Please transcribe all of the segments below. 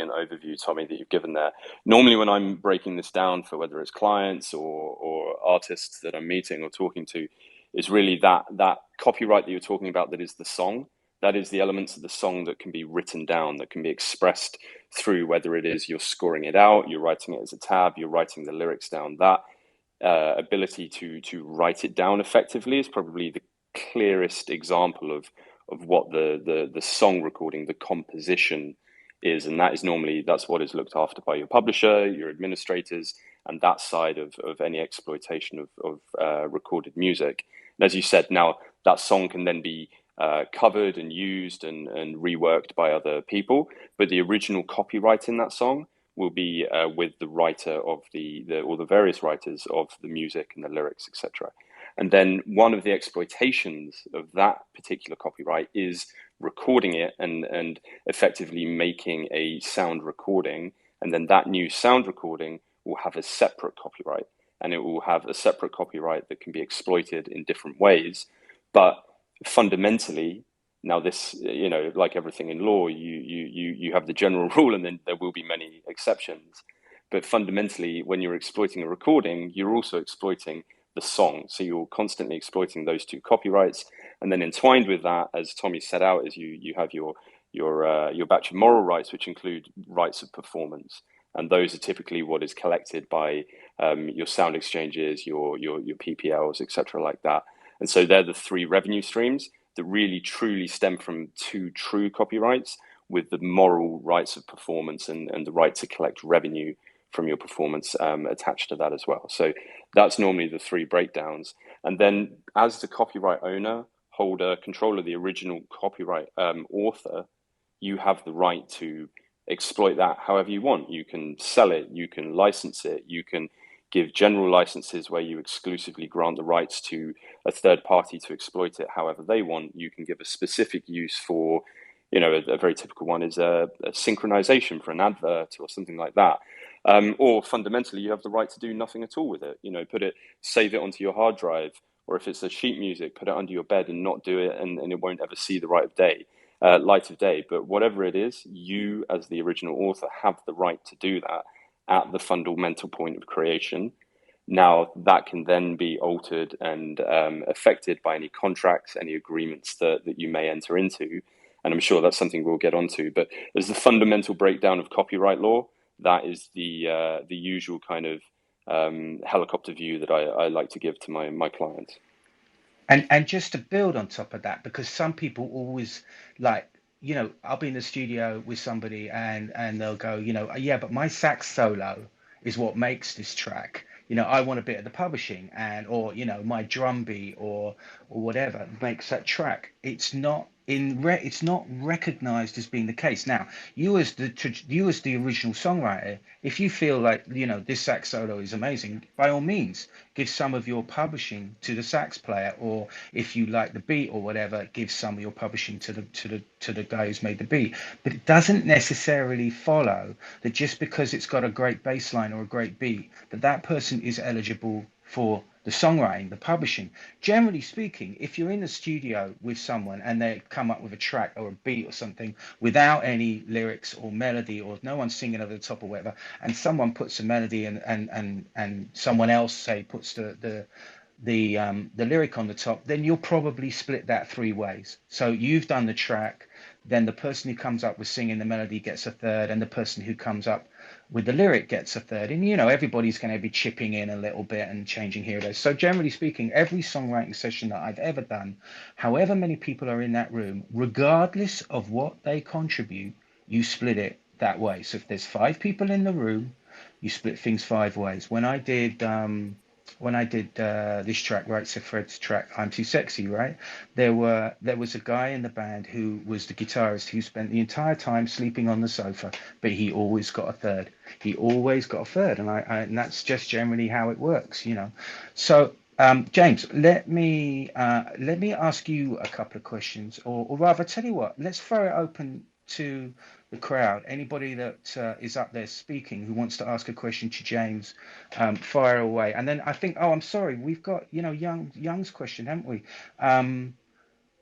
brilliant overview, Tommy, that you've given there. Normally, when I'm breaking this down for whether it's clients or artists that I'm meeting or talking to, is really that copyright that you're talking about, that is the song. That is the elements of the song that can be written down, that can be expressed through, whether it is you're scoring it out, you're writing it as a tab, you're writing the lyrics down. That ability to write it down effectively is probably the clearest example of what the song recording, the composition is, and that's what is looked after by your publisher, your administrators, and that side of any exploitation of recorded music. And as you said, now that song can then be covered and used and reworked by other people, but the original copyright in that song will be with the writer of or the various writers of the music and the lyrics, etc. And then one of the exploitations of that particular copyright is recording it and effectively making a sound recording. And then that new sound recording will have a separate copyright, and it will have a separate copyright that can be exploited in different ways. But fundamentally, now this, like everything in law, you have the general rule, and then there will be many exceptions. But fundamentally, when you're exploiting a recording, you're also exploiting the song. So you're constantly exploiting those two copyrights. And then entwined with that, as Tommy set out, is you have your batch of moral rights, which include rights of performance. And those are typically what is collected by your sound exchanges, your PPLs, etc., like that. And so they're the three revenue streams that really truly stem from two true copyrights, with the moral rights of performance and the right to collect revenue from your performance attached to that as well. So that's normally the three breakdowns. And then as the copyright owner, holder, controller, the original copyright author, you have the right to exploit that however you want. You can sell it, you can license it, you can give general licenses where you exclusively grant the rights to a third party to exploit it however they want. You can give a specific use for, a very typical one is a synchronization for an advert or something like that. Or fundamentally, you have the right to do nothing at all with it. Save it onto your hard drive, or if it's a sheet music, put it under your bed and not do it, and it won't ever see the light of day. But whatever it is, you as the original author have the right to do that at the fundamental point of creation. Now, that can then be altered and affected by any contracts, any agreements that you may enter into. And I'm sure that's something we'll get onto. But as the fundamental breakdown of copyright law, that is the usual kind of helicopter view that I like to give to my clients. And just to build on top of that, because some people always like, I'll be in the studio with somebody and they'll go, yeah, but my sax solo is what makes this track. I want a bit of the publishing or my drum beat or whatever makes that track. It's not recognized as being the case. Now, you as the original songwriter, if you feel like, this sax solo is amazing, by all means, give some of your publishing to the sax player, or if you like the beat or whatever, give some of your publishing to the guy who's made the beat. But it doesn't necessarily follow that just because it's got a great bass line or a great beat, that person is eligible for the songwriting, the publishing. Generally speaking, if you're in the studio with someone and they come up with a track or a beat or something without any lyrics or melody, or no one's singing over the top or whatever, and someone puts a melody and someone else say puts the lyric on the top, then you'll probably split that three ways. So you've done the track, then the person who comes up with singing the melody gets a third, and the person who comes up with the lyric gets a third. And everybody's going to be chipping in a little bit and changing here or there. So generally speaking, every songwriting session that I've ever done, however many people are in that room, regardless of what they contribute, you split it that way. So if there's five people in the room, you split things five ways. When I did this track, right, so Fred's track, I'm Too Sexy, right? There was a guy in the band who was the guitarist who spent the entire time sleeping on the sofa, but he always got a third. He always got a third, and that's just generally how it works. So, James, let me ask you a couple of questions, or rather, tell you what, let's throw it open to the crowd. Anybody that is up there speaking who wants to ask a question to James, fire away. And then I think, oh, I'm sorry, we've got Young's question, haven't we?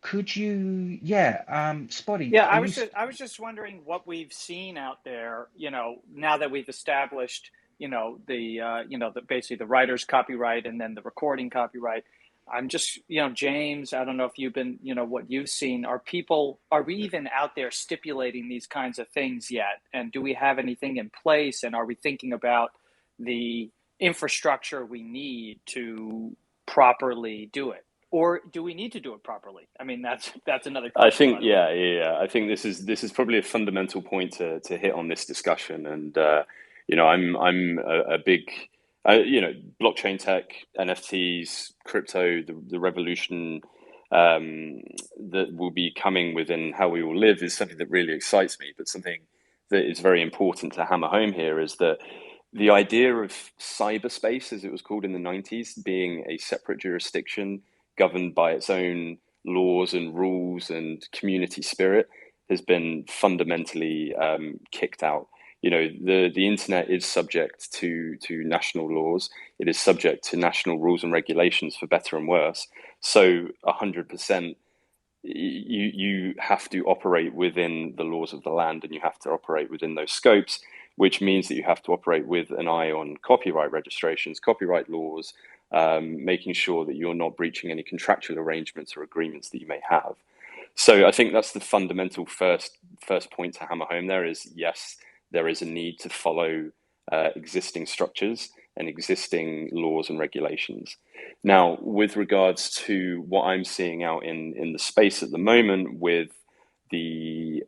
Could you, yeah, Spotty, Yeah, are you, I was just wondering what we've seen out there, now that we've established, the basically the writer's copyright and then the recording copyright. I'm just, James, I don't know if you've been, what you've seen. Are we even out there stipulating these kinds of things yet? And do we have anything in place? And are we thinking about the infrastructure we need to properly do it? Or do we need to do it properly? I mean, that's another I question, think, by the way. yeah. I think this is probably a fundamental point to hit on this discussion, and I'm a big, blockchain tech, NFTs, crypto, the revolution that will be coming within how we all live is something that really excites me. But something that is very important to hammer home here is that the idea of cyberspace, as it was called in the 90s, being a separate jurisdiction governed by its own laws and rules and community spirit has been fundamentally kicked out. The internet is subject to national laws. It is subject to national rules and regulations for better and worse. So 100%, you have to operate within the laws of the land, and you have to operate within those scopes, which means that you have to operate with an eye on copyright registrations, copyright laws, making sure that you're not breaching any contractual arrangements or agreements that you may have. So I think that's the fundamental first point to hammer home. There is, yes, there is a need to follow existing structures and existing laws and regulations. Now, with regards to what I'm seeing out in the space at the moment with the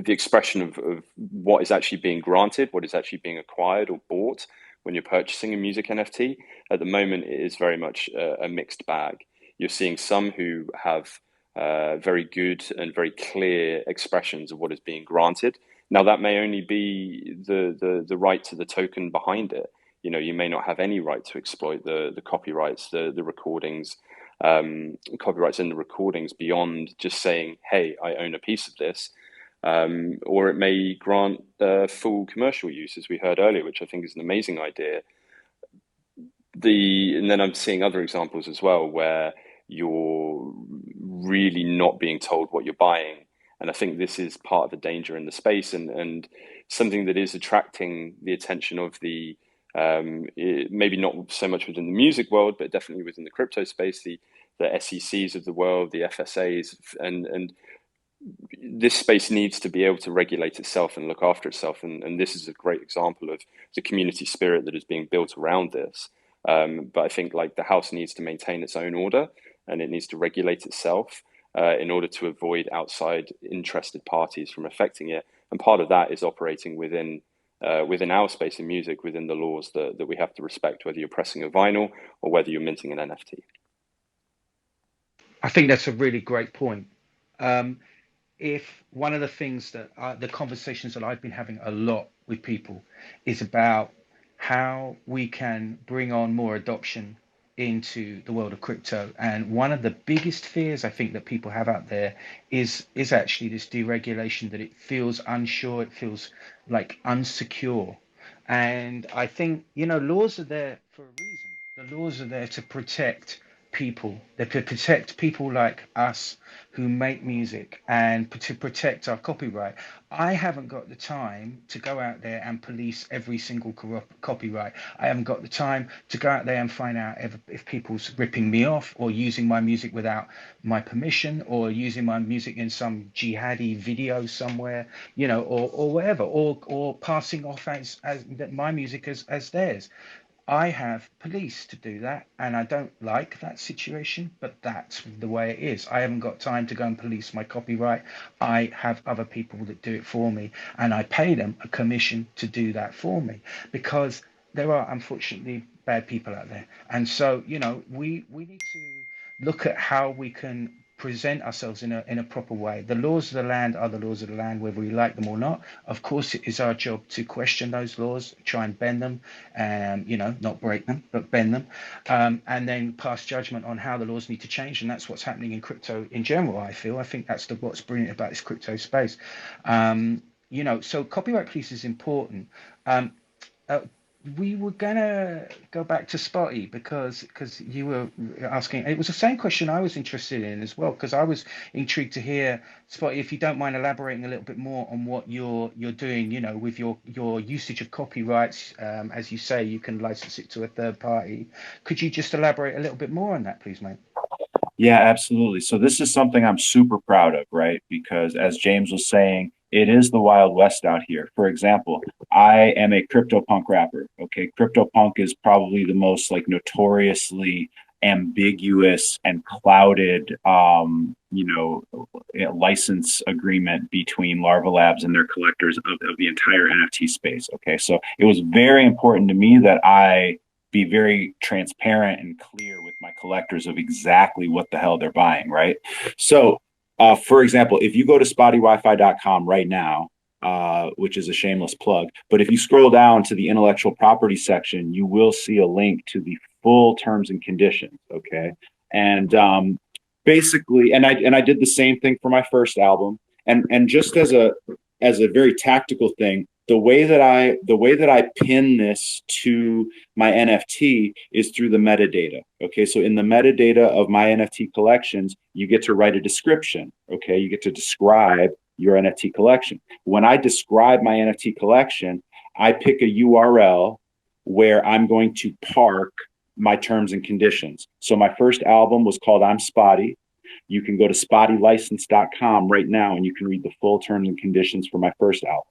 expression of what is actually being granted, what is actually being acquired or bought when you're purchasing a music NFT, at the moment it is very much a mixed bag. You're seeing some who have very good and very clear expressions of what is being granted. Now, that may only be the right to the token behind it. You may not have any right to exploit the copyrights, the recordings, copyrights in the recordings beyond just saying, "Hey, I own a piece of this." Or it may grant full commercial use, as we heard earlier, which I think is an amazing idea. And then I'm seeing other examples as well where you're really not being told what you're buying. And I think this is part of the danger in the space, and something that is attracting the attention of maybe not so much within the music world, but definitely within the crypto space, the SECs of the world, the FSAs, and this space needs to be able to regulate itself and look after itself. And this is a great example of the community spirit that is being built around this. But I think like the house needs to maintain its own order, and it needs to regulate itself in order to avoid outside interested parties from affecting it. And part of that is operating within our space in music, within the laws that we have to respect, whether you're pressing a vinyl or whether you're minting an NFT. I think that's a really great point. Um, if one of the things that the conversations that I've been having a lot with people is about how we can bring on more adoption into the world of crypto, and one of the biggest fears I think that people have out there is actually this deregulation, that it feels unsure, it feels like unsecure. And I think, laws are there for a reason. The laws are there to protect people. They're to protect people like us who make music, and to protect our copyright. I haven't got the time to go out there and police every single copyright. I haven't got the time to go out there and find out if people's ripping me off or using my music without my permission, or using my music in some jihadi video somewhere, or whatever, or passing off as my music as theirs. I have police to do that, and I don't like that situation, but that's the way it is. I haven't got time to go and police my copyright. I have other people that do it for me, and I pay them a commission to do that for me, because there are unfortunately bad people out there. And so, we need to look at how we can present ourselves in a proper way. The laws of the land are the laws of the land, whether we like them or not. Of course, it is our job to question those laws, try and bend them, not break them, but bend them, and then pass judgment on how the laws need to change. And that's what's happening in crypto in general. I think that's what's brilliant about this crypto space. So copyright police is important. Um, we were gonna go back to Spotty because you were asking. It was the same question I was interested in as well because I was intrigued to hear, Spotty, if you don't mind elaborating a little bit more on what you're doing, with your usage of copyrights. As you say, you can license it to a third party. Could you just elaborate a little bit more on that, please, mate? Yeah, absolutely. So this is something I'm super proud of, right? Because as James was saying, it is the Wild West out here. For example, I am a CryptoPunk rapper. Okay, CryptoPunk is probably the most like notoriously ambiguous and clouded, license agreement between Larva Labs and their collectors of the entire NFT space. Okay, so it was very important to me that I be very transparent and clear with my collectors of exactly what the hell they're buying, right? So, for example, if you go to spottywifi.com right now, which is a shameless plug, but if you scroll down to the intellectual property section, you will see a link to the full terms and conditions. Okay, and basically, and I did the same thing for my first album, and just as a very tactical thing, the way that I pin this to my NFT is through the metadata. Okay, so in the metadata of my NFT collections, you get to write a description. Okay, you get to describe your NFT collection. When I describe my NFT collection, I pick a URL where I'm going to park my terms and conditions. So my first album was called I'm Spotty. You can go to spottylicense.com right now and you can read the full terms and conditions for my first album.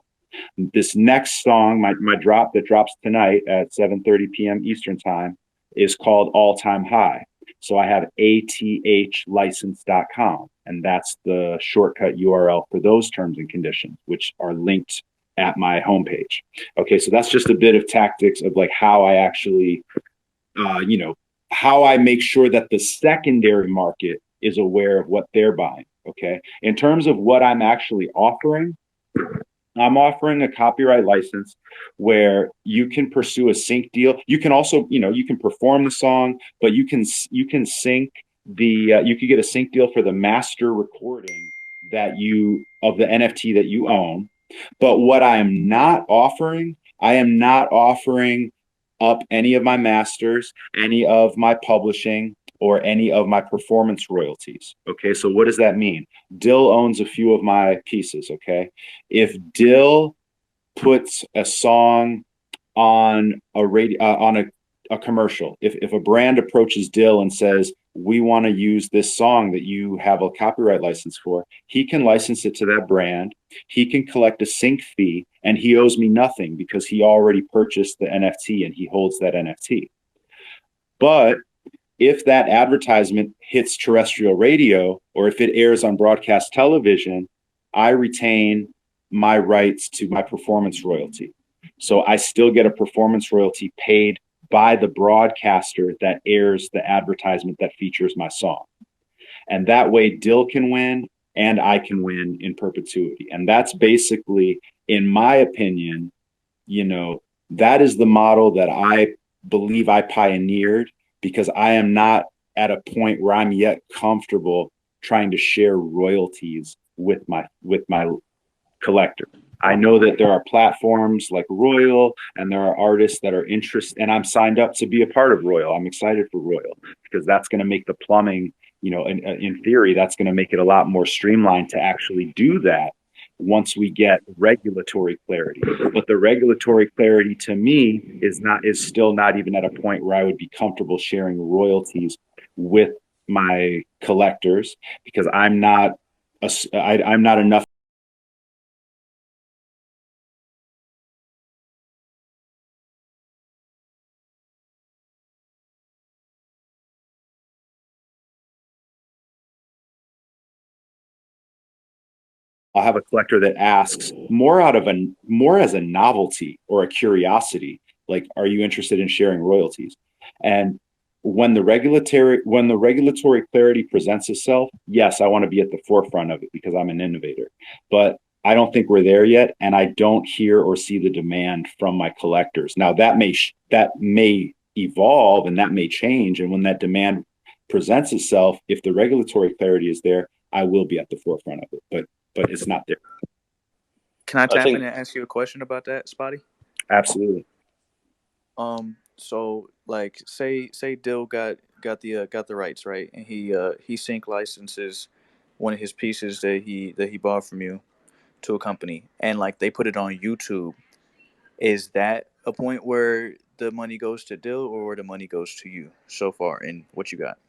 This next song, my drop that drops tonight at 7:30 p.m. Eastern time, is called All Time High. So I have athlicense.com, and that's the shortcut URL for those terms and conditions, which are linked at my homepage. Okay, so that's just a bit of tactics of like how I actually, how I make sure that the secondary market is aware of what they're buying. Okay, in terms of what I'm actually offering, I'm offering a copyright license where you can pursue a sync deal. You can also, you can perform the song, but you can sync you could get a sync deal for the master recording that you of the NFT that you own. But what I am not offering up any of my masters, any of my publishing, or any of my performance royalties. Okay, so what does that mean? Dill owns a few of my pieces. Okay, if Dill puts a song on a radio on a commercial, if a brand approaches Dill and says we want to use this song that you have a copyright license for, he can license it to that brand. He can collect a sync fee, and he owes me nothing because he already purchased the NFT and he holds that NFT. But if that advertisement hits terrestrial radio or if it airs on broadcast television, I retain my rights to my performance royalty. So I still get a performance royalty paid by the broadcaster that airs the advertisement that features my song. And that way Dill can win and I can win in perpetuity. And that's basically, in my opinion, that is the model that I believe I pioneered, because I am not at a point where I'm yet comfortable trying to share royalties with my collector. I know that there are platforms like Royal and there are artists that are interested, and I'm signed up to be a part of Royal. I'm excited for Royal because that's going to make the plumbing, in theory, that's going to make it a lot more streamlined to actually do that once we get regulatory clarity. But the regulatory clarity to me is still not even at a point where I would be comfortable sharing royalties with my collectors, because I'm not enough. I'll have a collector that asks more as a novelty or a curiosity, like, are you interested in sharing royalties? And when the regulatory clarity presents itself, yes, I want to be at the forefront of it because I'm an innovator. But I don't think we're there yet, and I don't hear or see the demand from my collectors. Now that may evolve and that may change, and when that demand presents itself, if the regulatory clarity is there, I will be at the forefront of it. But it's not there. Can I I tap in think and ask you a question about that, Spotty? Absolutely. So like, say Dill got the rights, right, and he sync licenses one of his pieces that he bought from you to a company, and like they put it on YouTube. Is that a point where the money goes to Dill or where the money goes to you so far in what you got?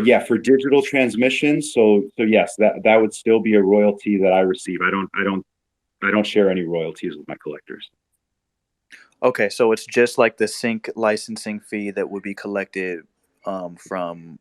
Yeah, for digital transmissions. So yes, that would still be a royalty that I receive. I don't share any royalties with my collectors. Okay, so it's just like the sync licensing fee that would be collected from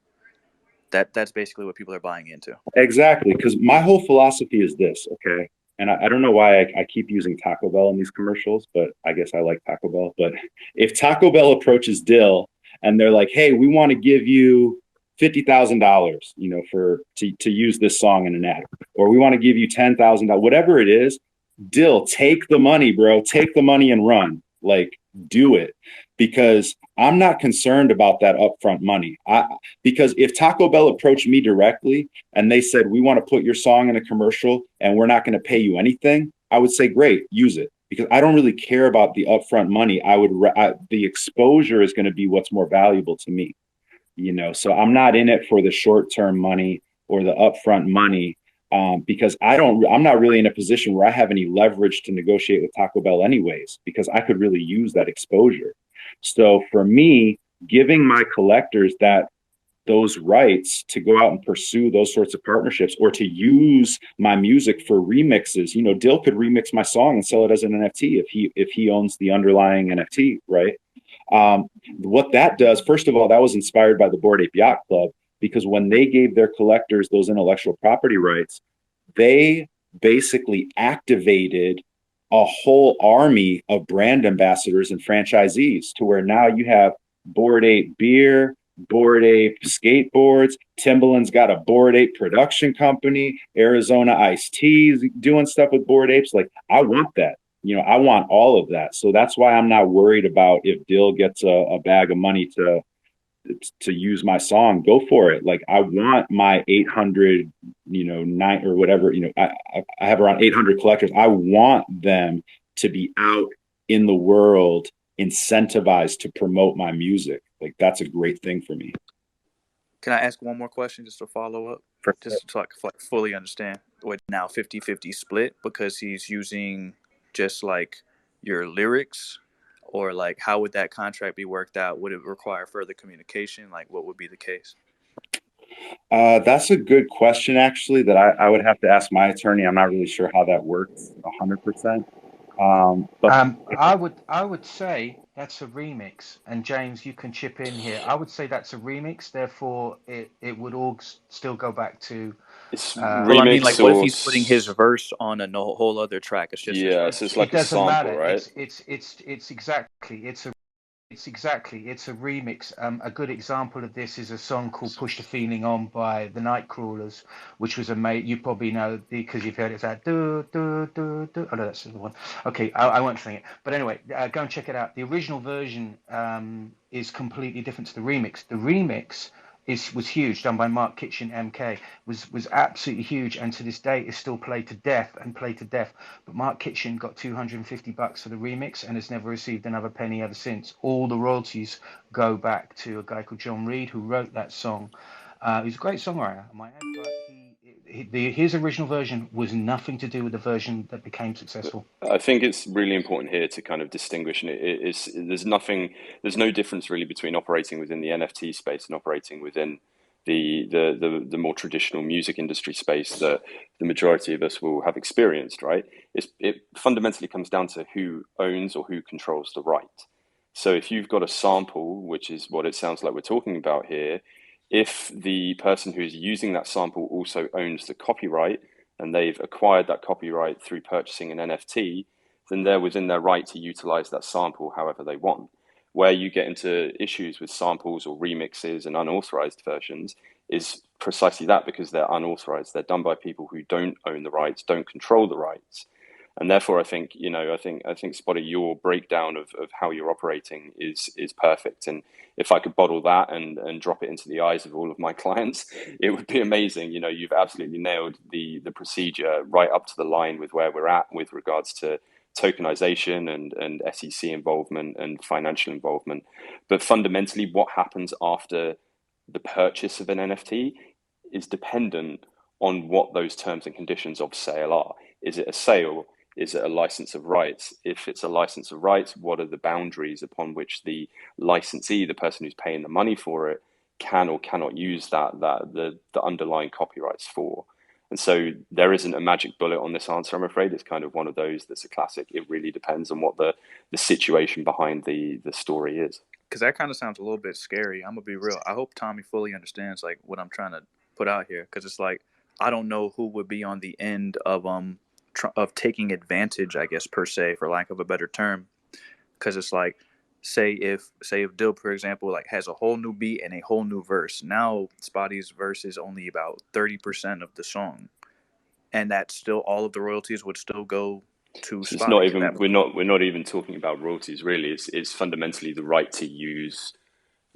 that. That's basically what people are buying into. Exactly, because my whole philosophy is this, okay? And I don't know why I keep using Taco Bell in these commercials, but I guess I like Taco Bell. But if Taco Bell approaches Dill and they're like, "Hey, we want to give you $50,000, for to use this song in an ad, or we want to give you $10,000, whatever it is," Dill, take the money, bro. Take the money and run. Like, do it, because I'm not concerned about that upfront money. Because if Taco Bell approached me directly and they said, "We want to put your song in a commercial and we're not going to pay you anything," I would say, "Great, use it," because I don't really care about the upfront money. The exposure is going to be what's more valuable to me. So I'm not in it for the short-term money or the upfront money, because I'm not really in a position where I have any leverage to negotiate with Taco Bell anyways, because I could really use that exposure. So for me, giving my collectors those rights to go out and pursue those sorts of partnerships, or to use my music for remixes. Dill could remix my song and sell it as an NFT if he owns the underlying NFT, right? What that does, first of all, that was inspired by the Bored Ape Yacht Club, because when they gave their collectors those intellectual property rights, they basically activated a whole army of brand ambassadors and franchisees, to where now you have Bored Ape beer, Bored Ape skateboards, Timbaland's got a Bored Ape production company, Arizona Iced Tea's doing stuff with Bored Apes. Like, I want that. I want all of that. So that's why I'm not worried about if Dill gets a bag of money to use my song. Go for it. Like, I want my 800, nine or whatever, I have around 800 collectors. I want them to be out in the world, incentivized to promote my music. Like, that's a great thing for me. Can I ask one more question just to follow up? Just so I can fully understand. What now 50-50 split because he's using just like your lyrics, or like how would that contract be worked out? Would it require further communication? Like, what would be the case? That's a good question, actually, that I would have to ask my attorney. I'm not really sure how that works 100%. But I would say that's a remix, and James, you can chip in here. I would say that's a remix, therefore it would all still go back to. It's Well, I mean, like, remix what if or he's putting his verse on a whole other track? It's just his yeah, so verse. it's It like a doesn't sample, matter. right? It's a remix. A good example of this is a song called "Push the Feeling On" by the Nightcrawlers, which was a mate. You probably know because you've heard it. It's that do do do do. Oh no, that's the one. Okay, I won't sing it. But anyway, go and check it out. The original version is completely different to the remix. The remix was huge, done by Mark Kitchen MK, was absolutely huge, and to this day is still played to death and played to death. But Mark Kitchen got $250 for the remix and has never received another penny ever since. All the royalties go back to a guy called John Reed, who wrote that song. He's a great songwriter, I might add, but his original version was nothing to do with the version that became successful. I think it's really important here to kind of distinguish, and there's no difference really between operating within the NFT space and operating within the more traditional music industry space that the majority of us will have experienced, right? It fundamentally comes down to who owns or who controls the right. So if you've got a sample, which is what it sounds like we're talking about here, if the person who's using that sample also owns the copyright and they've acquired that copyright through purchasing an NFT, then they're within their right to utilize that sample however they want. Where you get into issues with samples or remixes and unauthorized versions is precisely that, because they're unauthorized. They're done by people who don't own the rights, don't control the rights. And therefore, I think, I think Spotty, your breakdown of how you're operating is perfect. And if I could bottle that and drop it into the eyes of all of my clients, it would be amazing. You've absolutely nailed the procedure right up to the line with where we're at with regards to tokenization and SEC involvement and financial involvement. But fundamentally, what happens after the purchase of an NFT is dependent on what those terms and conditions of sale are. Is it a sale? Is it a license of rights? If it's a license of rights, what are the boundaries upon which the licensee, the person who's paying the money for it, can or cannot use the underlying copyrights for? And so there isn't a magic bullet on this answer, I'm afraid. It's kind of one of those that's a classic. It really depends on what the situation behind the story is. Because that kind of sounds a little bit scary. I'm gonna be real. I hope Tommy fully understands like what I'm trying to put out here, because it's like I don't know who would be on the end of taking advantage, I guess, per se, for lack of a better term. Because it's like, say if Dill, for example, like has a whole new beat and a whole new verse. Now Spotty's verse is only about 30% of the song, and that still all of the royalties would still go to So Spotty. it's not even we're not even talking about royalties really. It's fundamentally the right to use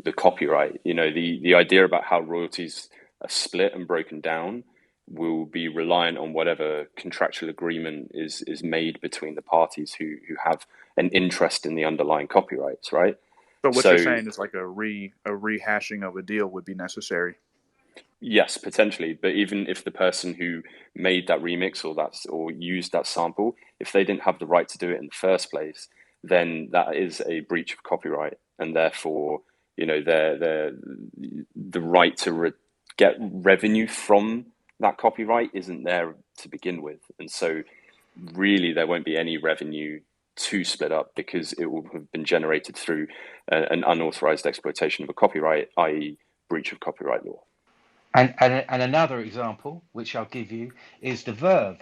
the copyright. You know, the idea about how royalties are split and broken down will be reliant on whatever contractual agreement is made between the parties who have an interest in the underlying copyrights, right? But what you're saying is like a rehashing of a deal would be necessary. Yes, potentially. But even if the person who made that remix or used that sample, if they didn't have the right to do it in the first place, then that is a breach of copyright, and therefore, you know, the right to get revenue from that copyright isn't there to begin with, and so really there won't be any revenue to split up because it will have been generated through an unauthorized exploitation of a copyright, i.e., breach of copyright law. And another example, which I'll give you, is the Verve,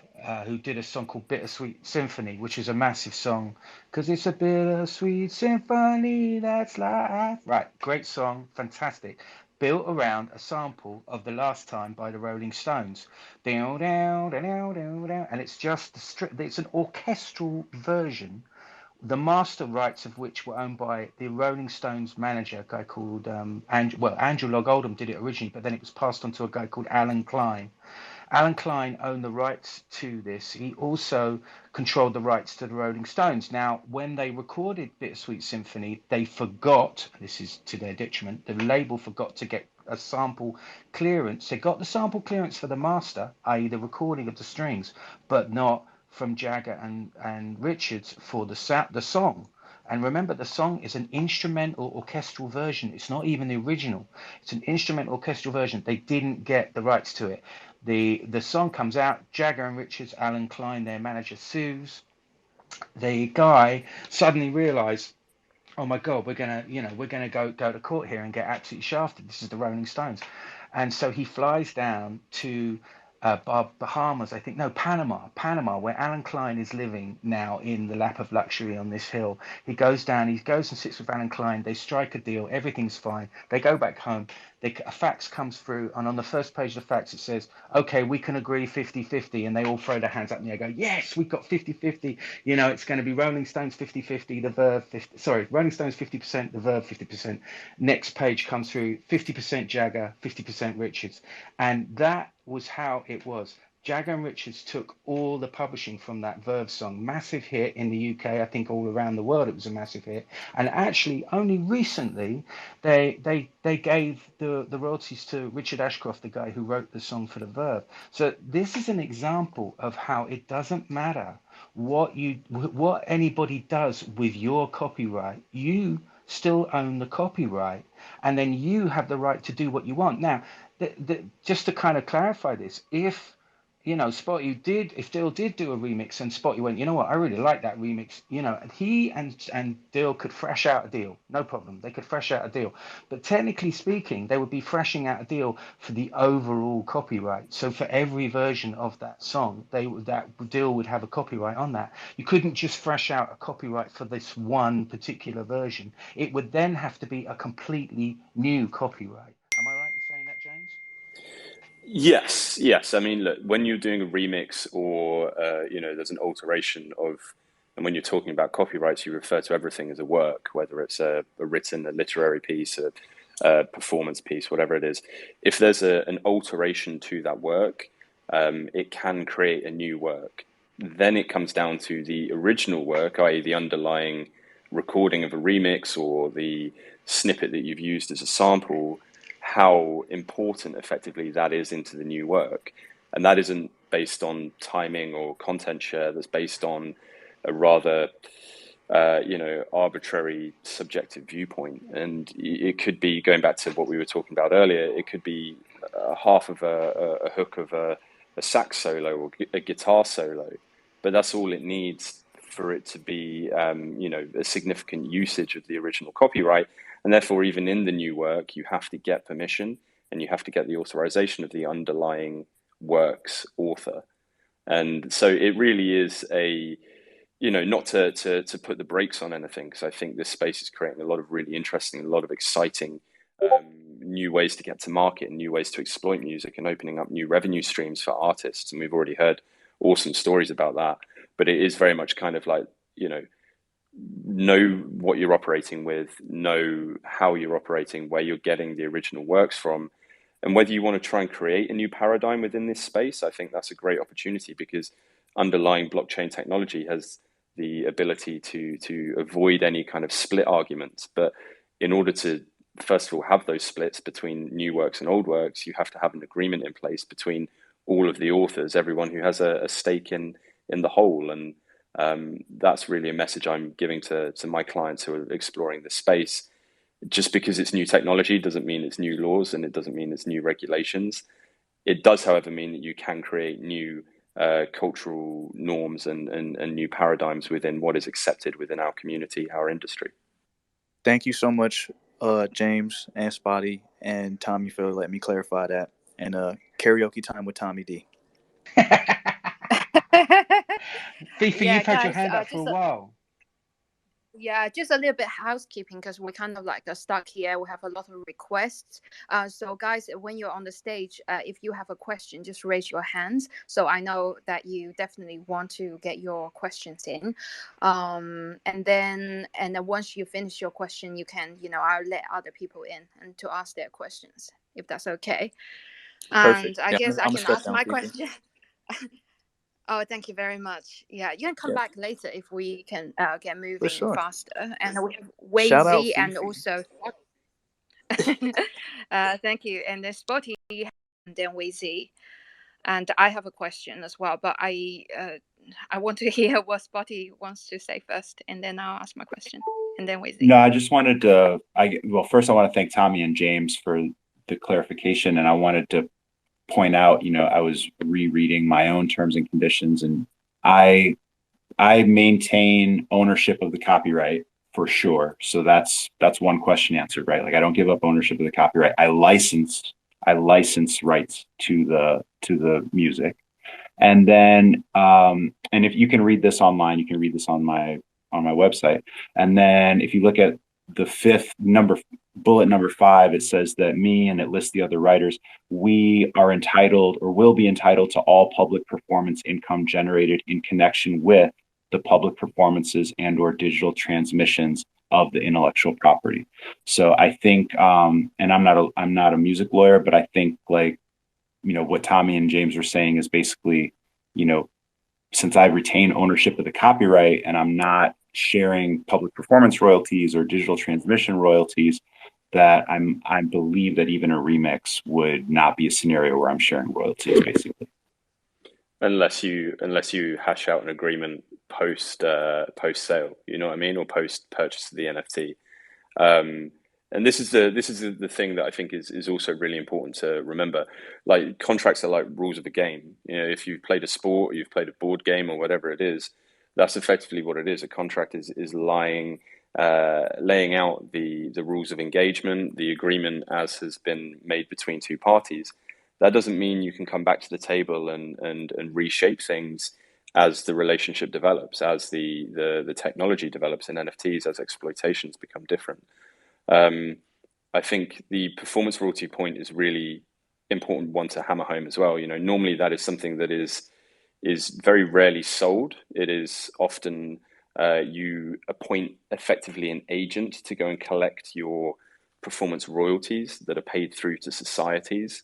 who did a song called Bittersweet Symphony, which is a massive song, because it's a bittersweet symphony, that's life. Right, great song, fantastic. Built around a sample of The Last Time by the Rolling Stones. Down, down, down, down, down, down. And it's just, it's an orchestral version, the master rights of which were owned by the Rolling Stones manager, a guy called Andrew Loog Oldham did it originally, but then it was passed on to a guy called Alan Klein. Alan Klein owned the rights to this. He also controlled the rights to the Rolling Stones. Now, when they recorded Bittersweet Symphony, they forgot, this is to their detriment, the label forgot to get a sample clearance. They got the sample clearance for the master, i.e. the recording of the strings, but not from Jagger and Richards for the song. And remember, the song is an instrumental orchestral version. It's not even the original. It's an instrumental orchestral version. They didn't get the rights to it. The song comes out. Jagger and Richards, Alan Klein, their manager, sues. The guy suddenly realised, oh my God, we're gonna go to court here and get absolutely shafted. This is the Rolling Stones. And so he flies down to Bahamas, I think, no, Panama, where Alan Klein is living now in the lap of luxury on this hill. He goes down, he goes and sits with Alan Klein. They strike a deal. Everything's fine. They go back home. A fax comes through, and on the first page of the fax, it says, okay, we can agree 50-50. And they all throw their hands up and they go, yes, we've got 50-50. You know, it's going to be Rolling Stones 50-50, the Verve 50, sorry, Rolling Stones 50%, the Verve 50%. Next page comes through, 50% Jagger, 50% Richards. And that was how it was. Jagger and Richards took all the publishing from that Verve song. Massive hit in the UK. I think all around the world it was a massive hit. And actually, only recently, they gave the royalties to Richard Ashcroft, the guy who wrote the song for the Verve. So this is an example of how it doesn't matter what anybody does with your copyright. You still own the copyright, and then you have the right to do what you want. Now, just to kind of clarify this, if if Dill did do a remix and Spotty went, you know what, I really like that remix, he and Dill could fresh out a deal, no problem. They could fresh out a deal. But technically speaking, they would be freshing out a deal for the overall copyright. So for every version of that song, that Dill would have a copyright on that. You couldn't just fresh out a copyright for this one particular version. It would then have to be a completely new copyright. Am I right in saying that, James? Yes. I mean, look, when you're doing a remix or there's an alteration of, and when you're talking about copyrights, you refer to everything as a work, whether it's a literary piece, a performance piece, whatever it is. If there's an alteration to that work, it can create a new work. then it comes down to the original work, i.e. the underlying recording of a remix or the snippet that you've used as a sample, how important effectively that is into the new work. And that isn't based on timing or content share, that's based on a rather arbitrary subjective viewpoint. And it could be, going back to what we were talking about earlier, it could be half of a hook of a sax solo or a guitar solo, but that's all it needs for it to be, a significant usage of the original copyright. And therefore, even in the new work, you have to get permission and you have to get the authorization of the underlying work's author. And so it really is not to put the brakes on anything, because I think this space is creating a lot of really interesting, a lot of exciting new ways to get to market and new ways to exploit music and opening up new revenue streams for artists. And we've already heard awesome stories about that. But it is very much kind of like, know what you're operating with, know how you're operating, where you're getting the original works from, and whether you want to try and create a new paradigm within this space. I think that's a great opportunity, because underlying blockchain technology has the ability to avoid any kind of split arguments. But in order to, first of all, have those splits between new works and old works, you have to have an agreement in place between all of the authors, everyone who has a stake in the whole. And that's really a message I'm giving to my clients who are exploring this space. Just because it's new technology doesn't mean it's new laws, and it doesn't mean it's new regulations. It does, however, mean that you can create new cultural norms and new paradigms within what is accepted within our community, our industry. Thank you so much, James and Spotty and Tommy, for letting me clarify that. And karaoke time with Tommy D. Fifi, Yeah, you've had your guys, hand up for a while. Yeah, just a little bit housekeeping, because we kind of like stuck here. We have a lot of requests. So guys, when you're on the stage, if you have a question, just raise your hands. So I know that you definitely want to get your questions in. And then once you finish your question, you can, I'll let other people in and to ask their questions, if that's okay. Perfect. And I guess I can ask my Fifi. question. Oh, thank you very much. Yeah, you can come back later if we can get moving faster. And we have Wazy and also thank you. And then Spotty and then Wazy. And I have a question as well, but I want to hear what Spotty wants to say first, and then I'll ask my question, and then Wazy. No, I just wanted to. First I want to thank Tommy and James for the clarification, and I wanted to point out, I was rereading my own terms and conditions, and I maintain ownership of the copyright for sure. So that's one question answered, right? Like, I don't give up ownership of the copyright. I license rights to the music. And then and if you can read this online, you can read this on my website. And then if you look at the bullet number 5, it says that me, and it lists the other writers, we are entitled or will be entitled to all public performance income generated in connection with the public performances and or digital transmissions of the intellectual property. So I think, and I'm not a music lawyer, but I think, like, what Tommy and James were saying is basically, since I retain ownership of the copyright and I'm not sharing public performance royalties or digital transmission royalties, that I believe that even a remix would not be a scenario where I'm sharing royalties, basically. Unless you hash out an agreement post sale, you know what I mean, or post purchase of the NFT. And this is the thing that I think is also really important to remember. Like, contracts are like rules of the game. If you've played a sport, or you've played a board game, or whatever it is, that's effectively what it is. A contract is laying out the rules of engagement, the agreement as has been made between two parties. That doesn't mean you can come back to the table and reshape things as the relationship develops, as the technology develops in NFTs, as exploitations become different. I think the performance royalty point is really important one to hammer home as well. Normally that is something that is very rarely sold. It is often you appoint effectively an agent to go and collect your performance royalties that are paid through to societies.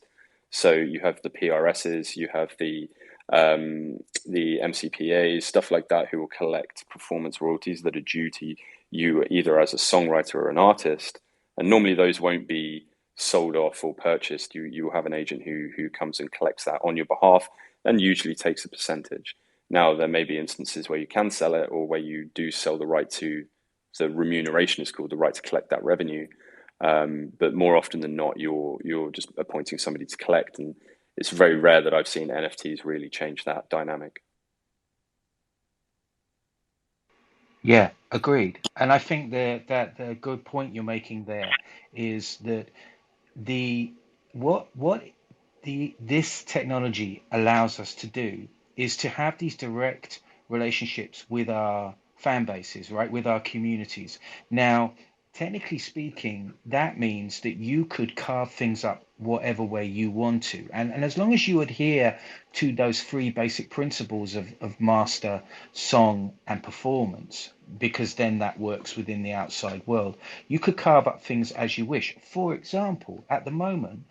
So you have the PRSs, you have the the MCPAs, stuff like that, who will collect performance royalties that are due to you either as a songwriter or an artist. And normally those won't be sold off or purchased. You will have an agent who comes and collects that on your behalf and usually takes a percentage. Now, there may be instances where you can sell it or where you do sell the right to, the remuneration is called, the right to collect that revenue. But more often than not, you're just appointing somebody to collect, and it's very rare that I've seen NFTs really change that dynamic. Yeah, agreed. And I think that the good point you're making there is that the what the this technology allows us to do is to have these direct relationships with our fan bases, right? With our communities. Now, technically speaking, that means that you could carve things up whatever way you want to. And as long as you adhere to those three basic principles of master, song, and performance, because then that works within the outside world, you could carve up things as you wish. For example, at the moment,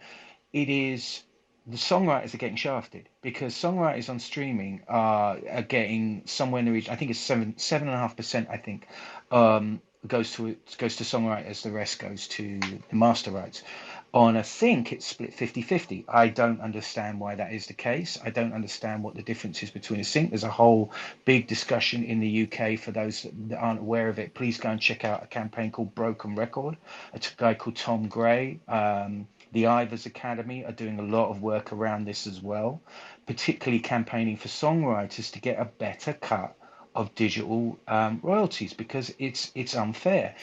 it is the songwriters are getting shafted because songwriters on streaming are getting somewhere in the region. I think it's 7.5%. I think goes to songwriters. The rest goes to the master rights. On I think it's split 50-50. I don't understand why that is the case. I don't understand what the difference is between a sync. There's a whole big discussion in the UK. For those that aren't aware of it, please go and check out a campaign called Broken Record. It's a guy called Tom Gray. The Ivers Academy are doing a lot of work around this as well, particularly campaigning for songwriters to get a better cut of digital royalties because it's unfair.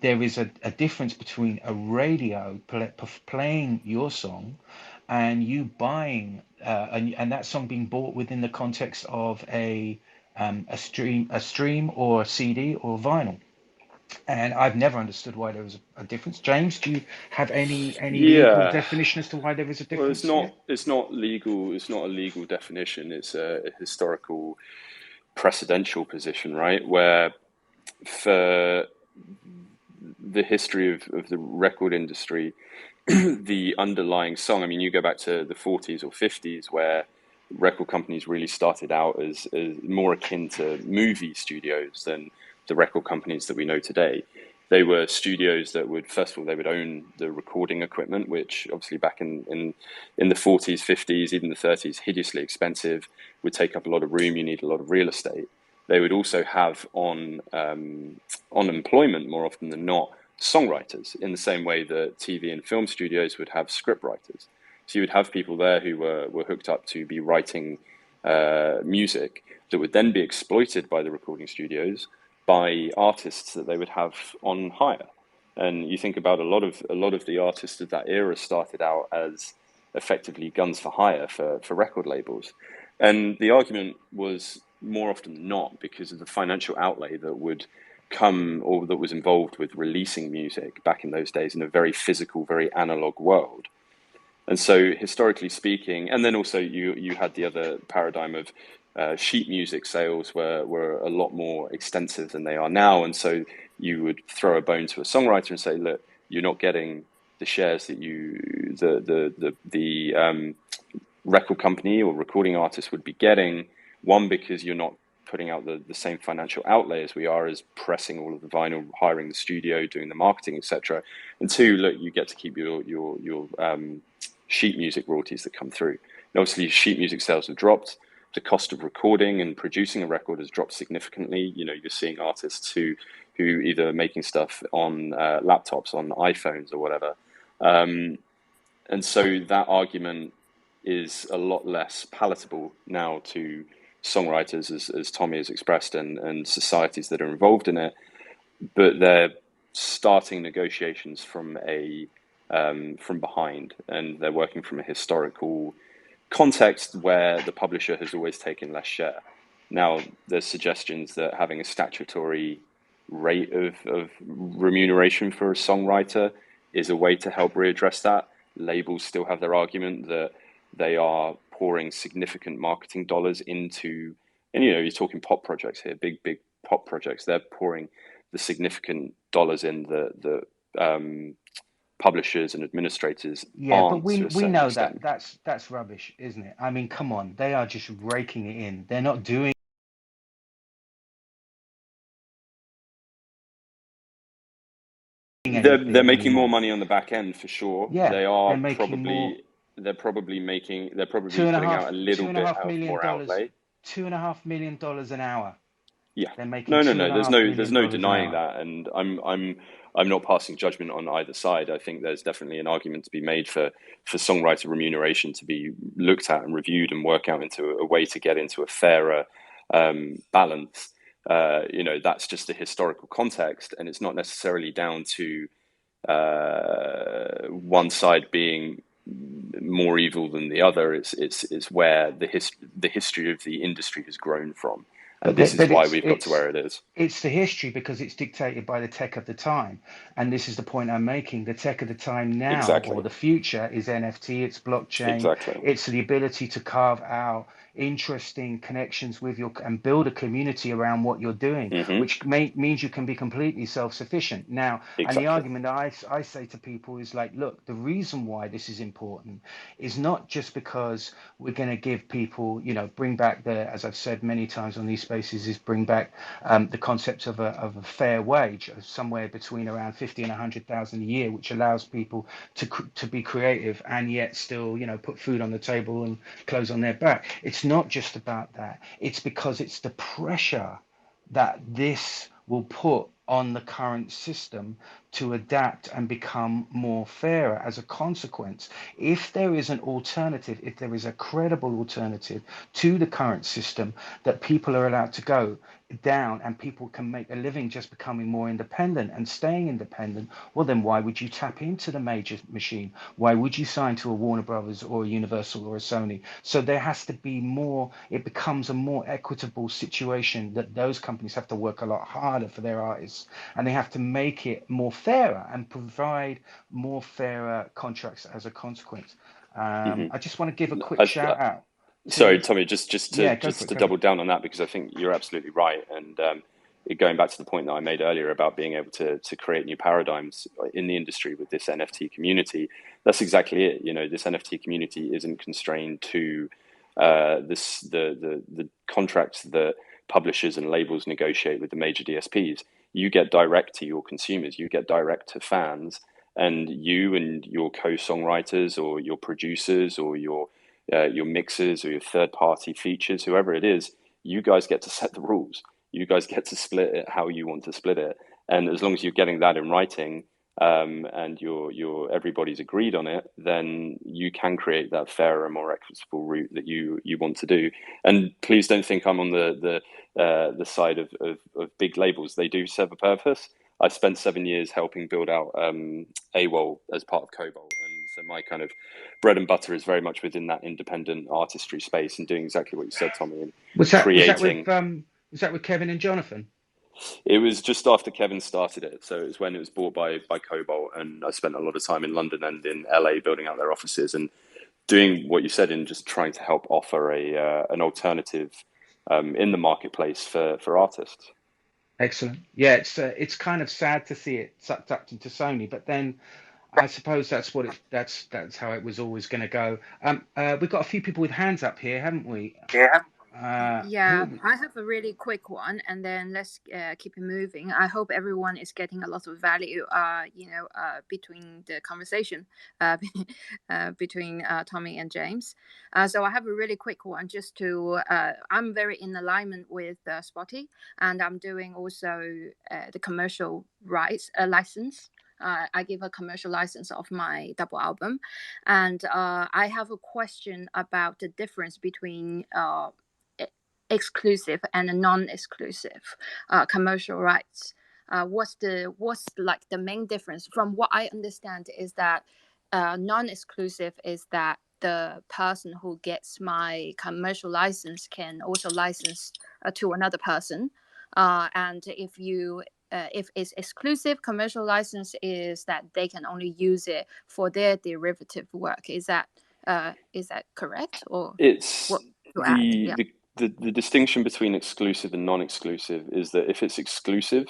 There is a difference between a radio playing your song and you buying and that song being bought within the context of a stream or a CD or vinyl. And I've never understood why there was a difference. James, do you have any legal Yeah, definition as to why there is a well, it's difference here? not it's not legal. It's not a legal definition. It's a historical precedential position, right? Where for the history of the record industry, the underlying song, I mean, you go back to the 40s or 50s where record companies really started out as more akin to movie studios than the record companies that we know today. They were studios that would, first of all, they would own the recording equipment, which obviously back in the 40s, 50s, even the 30s, hideously expensive, would take up a lot of room. You need a lot of real estate. They would also have on employment more often than not songwriters, in the same way that TV and film studios would have script writers. So you would have people there who were hooked up to be writing music that would then be exploited by the recording studios by artists that they would have on hire. And you think about a lot of the artists of that era started out as effectively guns for hire for record labels. And the argument was more often than not because of the financial outlay that would come or that was involved with releasing music back in those days in a very physical, very analog world. And so historically speaking, and then also you had the other paradigm of sheet music sales were a lot more extensive than they are now. And so you would throw a bone to a songwriter and say, look, you're not getting the shares that the record company or recording artist would be getting. One, because you're not putting out the same financial outlay as we are as pressing all of the vinyl, hiring the studio, doing the marketing, etc. And two, look, you get to keep your sheet music royalties that come through. And obviously, sheet music sales have dropped. The cost of recording and producing a record has dropped significantly. You know, you're seeing artists who either are making stuff on laptops, on iPhones, or whatever. And so that argument is a lot less palatable now to songwriters, as Tommy has expressed, and societies that are involved in it. But they're starting negotiations from behind, and they're working from a historical context where the publisher has always taken less share. Now, there's suggestions that having a statutory rate of remuneration for a songwriter is a way to help readdress that. Labels still have their argument that they are pouring significant marketing dollars into, and you know, you're talking pop projects here, big pop projects. They're pouring the significant dollars in the publishers and administrators Yeah, but aren't we to a we certain know that extent. that's rubbish, isn't it? I mean, come on, they are just raking it in. They're not doing They're anything making more anymore. money on the back end for sure. Yeah, they're making more. They're Two probably and a putting out half, a little two and a bit half of million more dollars, outlay. $2.5 million an hour. Yeah. They're making No, no, two and no. a half There's million no dollars an denying hour. that, and I'm not passing judgment on either side. I think there's definitely an argument to be made for songwriter remuneration to be looked at and reviewed and work out into a way to get into a fairer balance. That's just the historical context, and it's not necessarily down to one side being more evil than the other. It's where the history of the industry has grown from, and But this is but why we've got to where it is. it's the history because it's dictated by the tech of the time, and this is the point I'm making. The tech of the time now, or Exactly, the future, is NFT. It's blockchain. exactly. It's the ability to carve out interesting connections with your and build a community around what you're doing, Hmm. which means you can be completely self-sufficient. Now, and the Exactly. argument that I say to people is like, look, the reason why this is important is not just because we're going to give people, bring back as I've said many times on these spaces, is bring back the concept of a fair wage of somewhere between around 50 and 100,000 a year, which allows people to be creative and yet still, put food on the table and clothes on their back. It's not just about that. It's because it's the pressure that this will put on the current system to adapt and become more fairer as a consequence. If there is an alternative, if there is a credible alternative to the current system that people are allowed to go down and people can make a living just becoming more independent and staying independent, well, then why would you tap into the major machine? Why would you sign to a Warner Brothers or a Universal or a Sony? So there has to be more, it becomes a more equitable situation that those companies have to work a lot harder for their artists, and they have to make it more fairer and provide more fairer contracts as a consequence. Hmm. I just want to give a quick shout out Sorry, to, Tommy, just yeah, go for it, to go for double it. down on that, because I think you're absolutely right. And going back to the point that I made earlier about being able to create new paradigms in the industry with this NFT community, that's exactly it. This NFT community isn't constrained to the contracts that publishers and labels negotiate with the major DSPs. You get direct to your consumers, you get direct to fans, and you and your co-songwriters or your producers or your mixers or your third-party features, whoever it is, you guys get to set the rules. You guys get to split it how you want to split it, and as long as you're getting that in writing, and everybody's agreed on it, then you can create that fairer, more equitable route that you want to do. And please don't think I'm on the side of big labels. They do serve a purpose. I spent 7 years helping build out AWOL as part of Cobalt, and so my kind of bread and butter is very much within that independent artistry space and doing exactly what you said, Tommy, and Was that creating. was that with Kevin and Jonathan? It was just after Kevin started it, so it was when it was bought by Cobalt, and I spent a lot of time in London and in LA building out their offices and doing what you said in just trying to help offer an alternative in the marketplace for artists. Excellent. Yeah, it's kind of sad to see it sucked up into Sony, but then I suppose that's how it was always going to go. We've got a few people with hands up here, haven't we? Yeah. Who? Yeah, I have a really quick one, and then let's keep it moving. I hope everyone is getting a lot of value, between the conversation, between Tommy and James. So I have a really quick one, just to. I'm very in alignment with Spotty, and I'm doing also the commercial rights license. I give a commercial license of my double album, and I have a question about the difference between exclusive and non-exclusive commercial rights. What's like the main difference? From what I understand is that non-exclusive is that the person who gets my commercial license can also license to another person, and if it's exclusive commercial license is that they can only use it for their derivative work. Is that correct, or It's what to add? Yeah. the distinction between exclusive and non-exclusive is that if it's exclusive,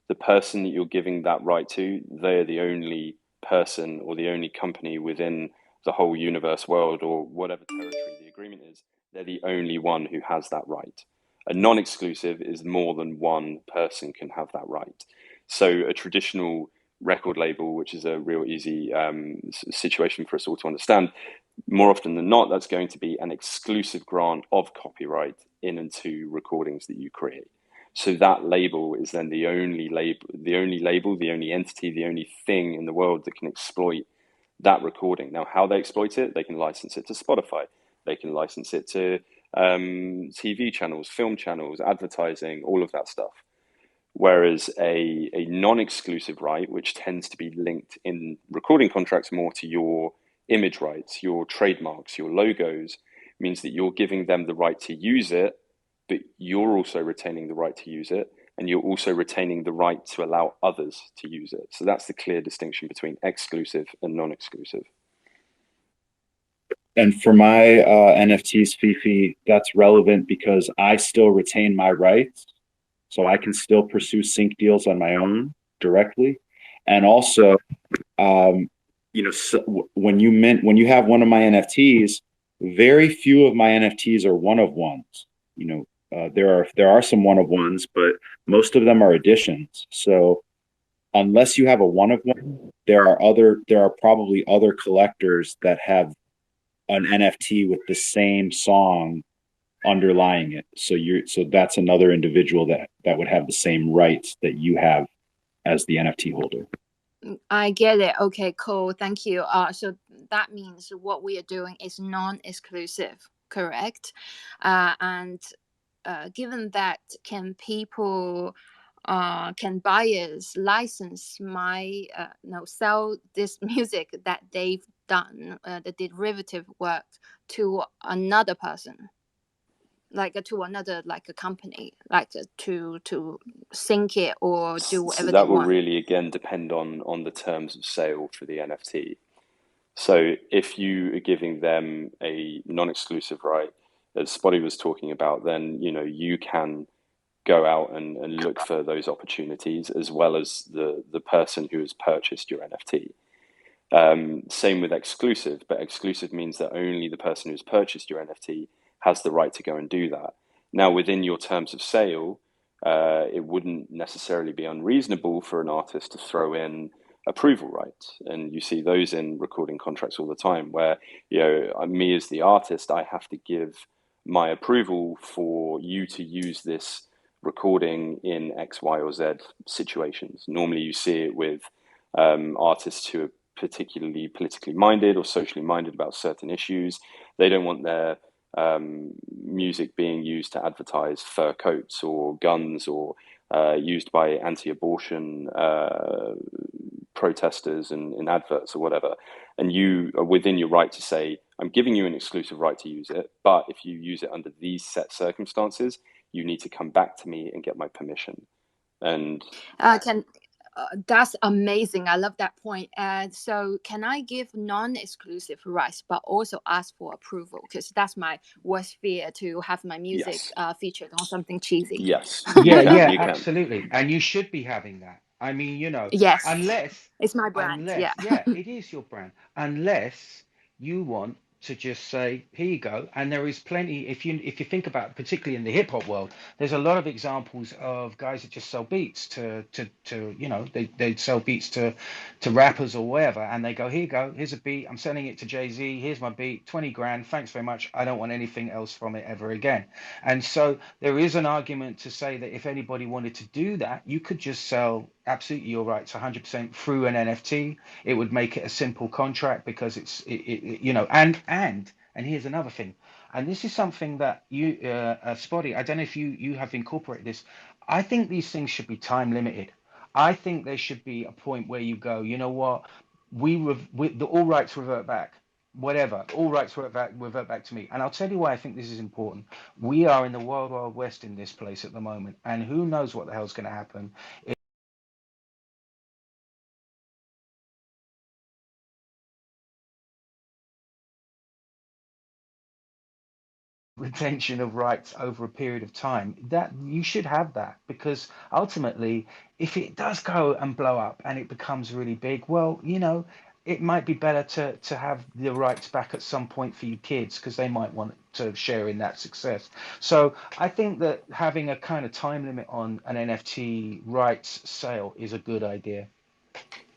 the person that you're giving that right to, they're the only person or the only company within the whole universe world or whatever territory the agreement is. They're the only one who has that right. A non-exclusive is more than one person can have that right. So a traditional record label, which is a real easy situation for us all to understand, more often than not, that's going to be an exclusive grant of copyright in and to recordings that you create. So that label is then the only label, the only entity, the only thing in the world that can exploit that recording. Now, how they exploit it, they can license it to Spotify, they can license it to TV channels, film channels, advertising, all of that stuff. Whereas a non-exclusive right, which tends to be linked in recording contracts more to your image rights, your trademarks, your logos, means that you're giving them the right to use it, but you're also retaining the right to use it, and you're also retaining the right to allow others to use it. So that's the clear distinction between exclusive and non-exclusive. And for my NFTs, Fifi, that's relevant because I still retain my rights. So I can still pursue sync deals on my own directly. And also, so when you have one of my NFTs, very few of my NFTs are one of ones. There are some one of ones, but most of them are editions. So unless you have a one of one, there are probably other collectors that have an NFT with the same song underlying it. So that's another individual that would have the same rights that you have as the NFT holder. I get it. Okay, cool. Thank you. So that means what we are doing is non-exclusive, correct? And given that, can buyers license sell this music that they've done, the derivative work, to another person? To another a company, to sync it or do whatever so that will really again depend on the terms of sale for the NFT. So if you are giving them a non-exclusive right, as Spotty was talking about, then you can go out and look for those opportunities as well as the person who has purchased your NFT. Same with exclusive, but exclusive means that only the person who's purchased your NFT has the right to go and do that. Now, within your terms of sale, it wouldn't necessarily be unreasonable for an artist to throw in approval rights. And you see those in recording contracts all the time where, me as the artist, I have to give my approval for you to use this recording in X, Y, or Z situations. Normally you see it with artists who are particularly politically minded or socially minded about certain issues. They don't want their music being used to advertise fur coats or guns or used by anti-abortion protesters in adverts or whatever. And you are within your right to say, I'm giving you an exclusive right to use it, but if you use it under these set circumstances, you need to come back to me and get my permission. And that's amazing. I love that point. So can I give non-exclusive rights, but also ask for approval? Because that's my worst fear, to have my music featured on something cheesy. Yes. Yeah, absolutely. And you should be having that. I mean, yes, unless it's my brand. yeah, it is your brand. Unless you want to just say, here you go. And there is plenty, if you think about, particularly in the hip hop world, there's a lot of examples of guys that just sell beats they sell beats to rappers or whatever, and they go, here you go, here's a beat, I'm selling it to Jay-Z, here's my beat, 20 grand, thanks very much, I don't want anything else from it ever again. And so there is an argument to say that if anybody wanted to do that, you could just sell absolutely your rights 100% through an NFT. It would make it a simple contract because and here's another thing, and this is something that you Spotty, I don't know if you have incorporated this. I think these things should be time limited. I think there should be a point where you go, you know what, all rights revert back, whatever, all rights revert back to me. And I'll tell you why I think this is important. We are in the wild west in this place at the moment, and who knows what the hell's going to happen. retention of rights over a period of time, that you should have that, because ultimately, if it does go and blow up and it becomes really big, well, it might be better to have the rights back at some point for your kids, because they might want to share in that success. So I think that having a kind of time limit on an NFT rights sale is a good idea.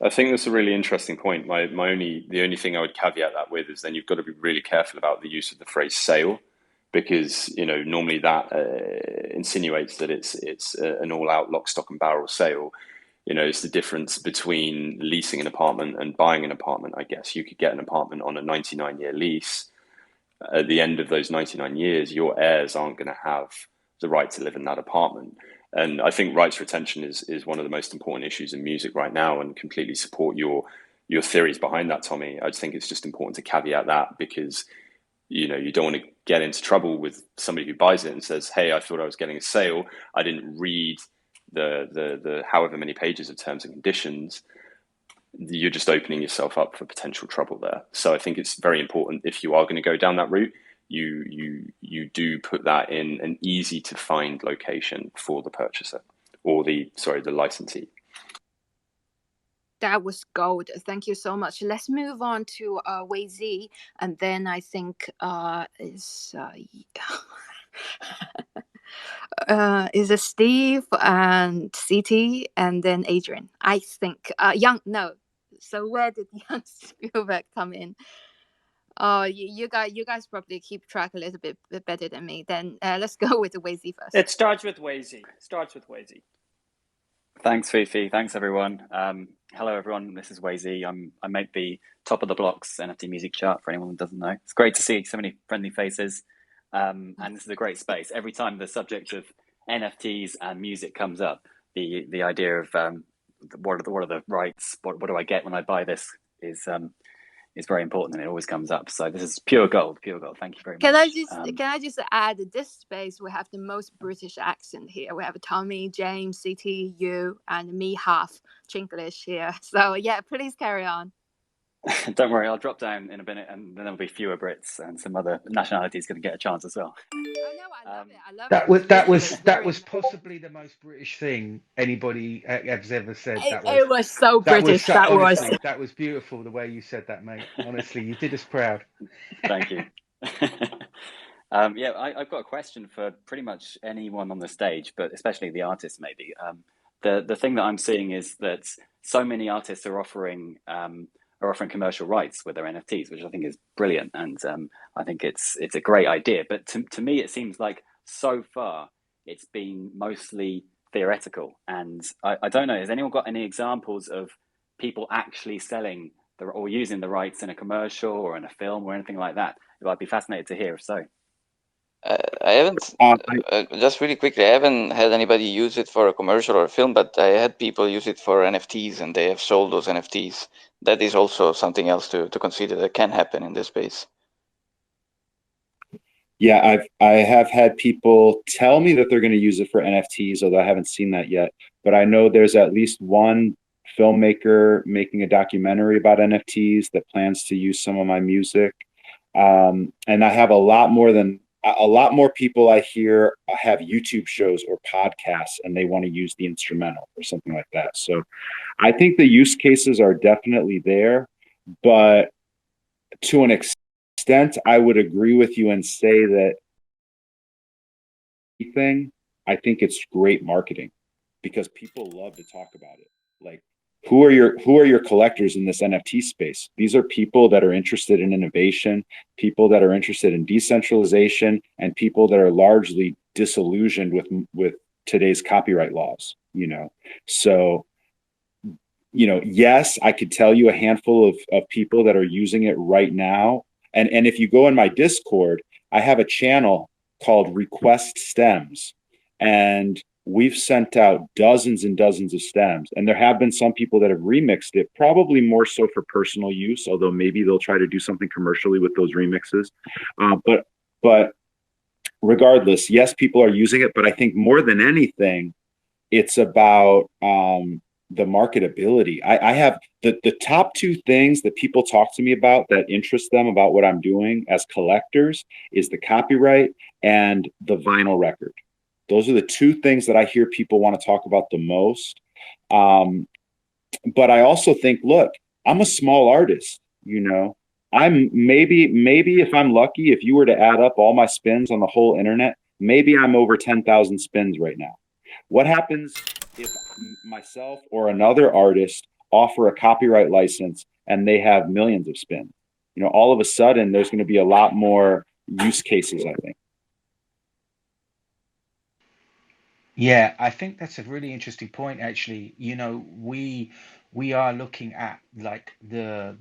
I think that's a really interesting point. The only thing I would caveat that with is then you've got to be really careful about the use of the phrase sale, because normally that insinuates that it's an all-out lock, stock, and barrel sale. It's the difference between leasing an apartment and buying an apartment. I guess you could get an apartment on a 99-year lease. At the end of those 99 years, your heirs aren't going to have the right to live in that apartment. And I think rights retention is one of the most important issues in music right now, and completely support your theories behind that, Tommy. I just think it's just important to caveat that, because you don't want to get into trouble with somebody who buys it and says, "Hey, I thought I was getting a sale. I didn't read the however many pages of terms and conditions." You're just opening yourself up for potential trouble there. So I think it's very important, if you are going to go down that route, you do put that in an easy to find location for the purchaser, or the licensee. That was gold. Thank you so much. Let's move on to Wei Z, and then I think is it Steve and CT, and then Adrian? I think Young. No. So where did Young Spielberg come in? Oh, you guys probably keep track a little bit better than me. Then let's go with the Wei Z first. It starts with Wei Z. Thanks, Fifi. Thanks, everyone. Hello, everyone. This is Wei Z. I make the Top of the Blocks NFT music chart, for anyone who doesn't know. It's great to see so many friendly faces. And this is a great space. Every time the subject of NFTs and music comes up, the idea of what are the rights, what do I get when I buy this is very important, and it always comes up. So this is pure gold. Thank you very much. Can I just add, this space we have the most British accent here. We have Tommy, James, CT, you, and me, half Chinglish here. So yeah, please carry on. Don't worry, I'll drop down in a minute, and then there'll be fewer Brits, and some other nationalities going to get a chance as well. Oh no, I love it. I love it. That was possibly the most British thing anybody has ever said. It was so British. Honestly, that was beautiful the way you said that, mate. Honestly, you did us proud. Thank you. Yeah, I've got a question for pretty much anyone on the stage, but especially the artists, maybe. The thing that I'm seeing is that so many artists are offering commercial rights with their NFTs, which I think is brilliant, and I think it's a great idea. But to me, it seems like so far it's been mostly theoretical, and I don't know. Has anyone got any examples of people actually selling or using the rights in a commercial or in a film or anything like that? I'd be fascinated to hear if so. I haven't, just really quickly, I haven't had anybody use it for a commercial or a film, but I had people use it for NFTs, and they have sold those NFTs. That is also something else to consider that can happen in this space. Yeah, I have had people tell me that they're going to use it for NFTs, although I haven't seen that yet. But I know there's at least one filmmaker making a documentary about NFTs that plans to use some of my music. And I have a lot more people I hear have YouTube shows or podcasts, and they want to use the instrumental or something like that. So I think the use cases are definitely there, but to an extent, I would agree with you and say that I think it's great marketing, because people love to talk about it. Like, who are your collectors in this NFT space? These are people that are interested in innovation, people that are interested in decentralization, and people that are largely disillusioned with today's copyright laws, So, yes, I could tell you a handful of people that are using it right now. And if you go in my Discord, I have a channel called Request Stems, and we've sent out dozens and dozens of stems, and there have been some people that have remixed it, probably more so for personal use, although maybe they'll try to do something commercially with those remixes. But regardless, yes, people are using it, but I think more than anything, it's about the marketability. I have the top two things that people talk to me about that interest them about what I'm doing as collectors is the copyright and the vinyl record. Those are the two things that I hear people want to talk about the most. But I also think, look, I'm a small artist, you know. I'm maybe if I'm lucky, if you were to add up all my spins on the whole internet, maybe I'm over 10,000 spins right now. What happens if myself or another artist offer a copyright license and they have millions of spins? You know, all of a sudden there's going to be a lot more use cases, I think. Yeah, I think that's a really interesting point, actually. You know, we are looking at like the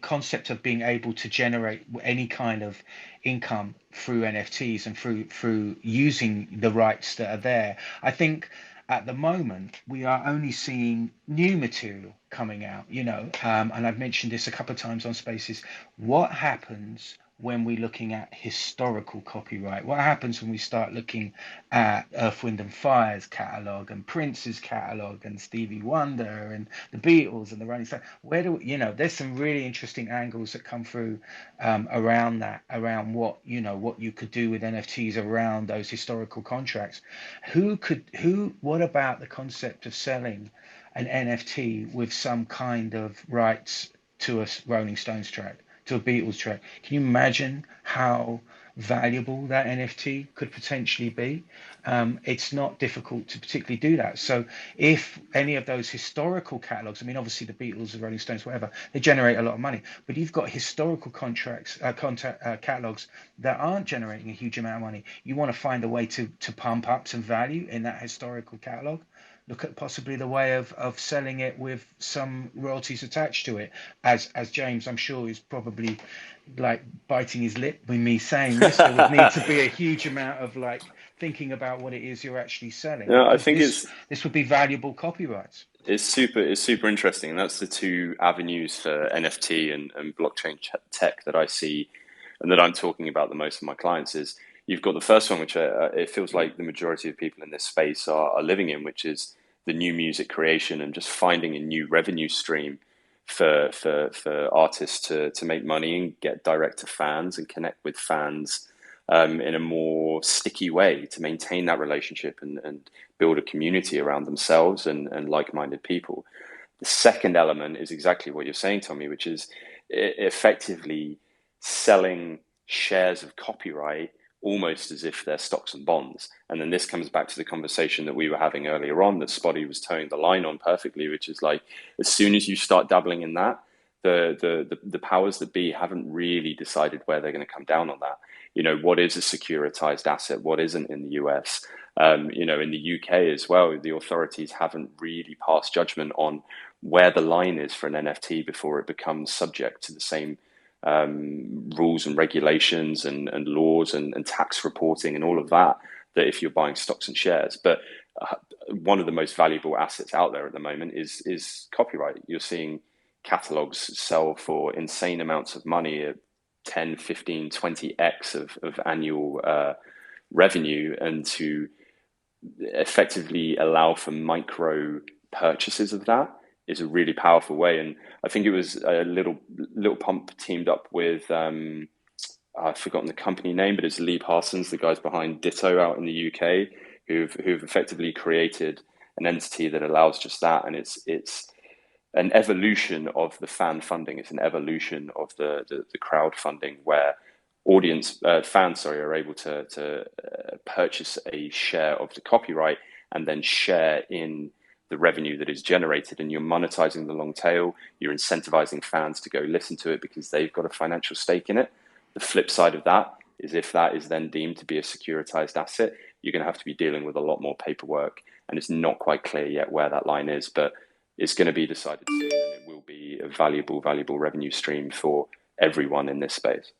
concept of being able to generate any kind of income through NFTs and through using the rights that are there. I think at the moment we are only seeing new material coming out, you know, and I've mentioned this a couple of times on Spaces. What happens when we're looking at historical copyright? What happens when we start looking at Earth, Wind and Fire's catalogue and Prince's catalogue and Stevie Wonder and the Beatles and the Rolling Stones? Where do you know? There's some really interesting angles that come through around that, around what you know what you could do with NFTs around those historical contracts. What about the concept of selling an NFT with some kind of rights to a Rolling Stones track, to a Beatles track? Can you imagine how valuable that NFT could potentially be? It's not difficult to particularly do that. So if any of those historical catalogs, I mean, obviously the Beatles, the Rolling Stones, whatever, they generate a lot of money, but you've got historical catalogs that aren't generating a huge amount of money. You want to find a way to pump up some value in that historical catalog. Look at possibly the way of selling it with some royalties attached to it. As James, I'm sure, is probably like biting his lip with me saying this. There would need to be a huge amount of like thinking about what it is you're actually selling, Yeah, I because think this would be valuable copyrights. it's super interesting, and that's the two avenues for NFT and blockchain tech that I see and that I'm talking about the most of my clients. Is you've got the first one, which it feels like the majority of people in this space are living in, which is the new music creation and just finding a new revenue stream for artists to make money and get direct to fans and connect with fans in a more sticky way, to maintain that relationship and build a community around themselves and like-minded people. The second element is exactly what you're saying, Tommy, which is effectively selling shares of copyright almost as if they're stocks and bonds. And then this comes back to the conversation that we were having earlier on that Spotty was towing the line on perfectly, which is like, as soon as you start dabbling in that, the powers that be haven't really decided where they're going to come down on that. You know, what is a securitized asset? What isn't in the US? You know, in the UK as well, the authorities haven't really passed judgment on where the line is for an NFT before it becomes subject to the same rules and regulations and laws and tax reporting and all of that, that if you're buying stocks and shares. But one of the most valuable assets out there at the moment is copyright. You're seeing catalogs sell for insane amounts of money at 10, 15, 20x of annual revenue, and to effectively allow for micro purchases of that is a really powerful way. And I think it was a Little Pump teamed up with I've forgotten the company name, but it's Lee Parsons, the guys behind Ditto out in the UK, who've effectively created an entity that allows just that. And it's an evolution of the fan funding. It's an evolution of the crowdfunding, where fans are able to purchase a share of the copyright and then share in the revenue that is generated, and you're monetizing the long tail. You're incentivizing fans to go listen to it because they've got a financial stake in it. The flip side of that is, if that is then deemed to be a securitized asset, you're going to have to be dealing with a lot more paperwork, and it's not quite clear yet where that line is, but it's going to be decided soon, and it will be a valuable revenue stream for everyone in this space.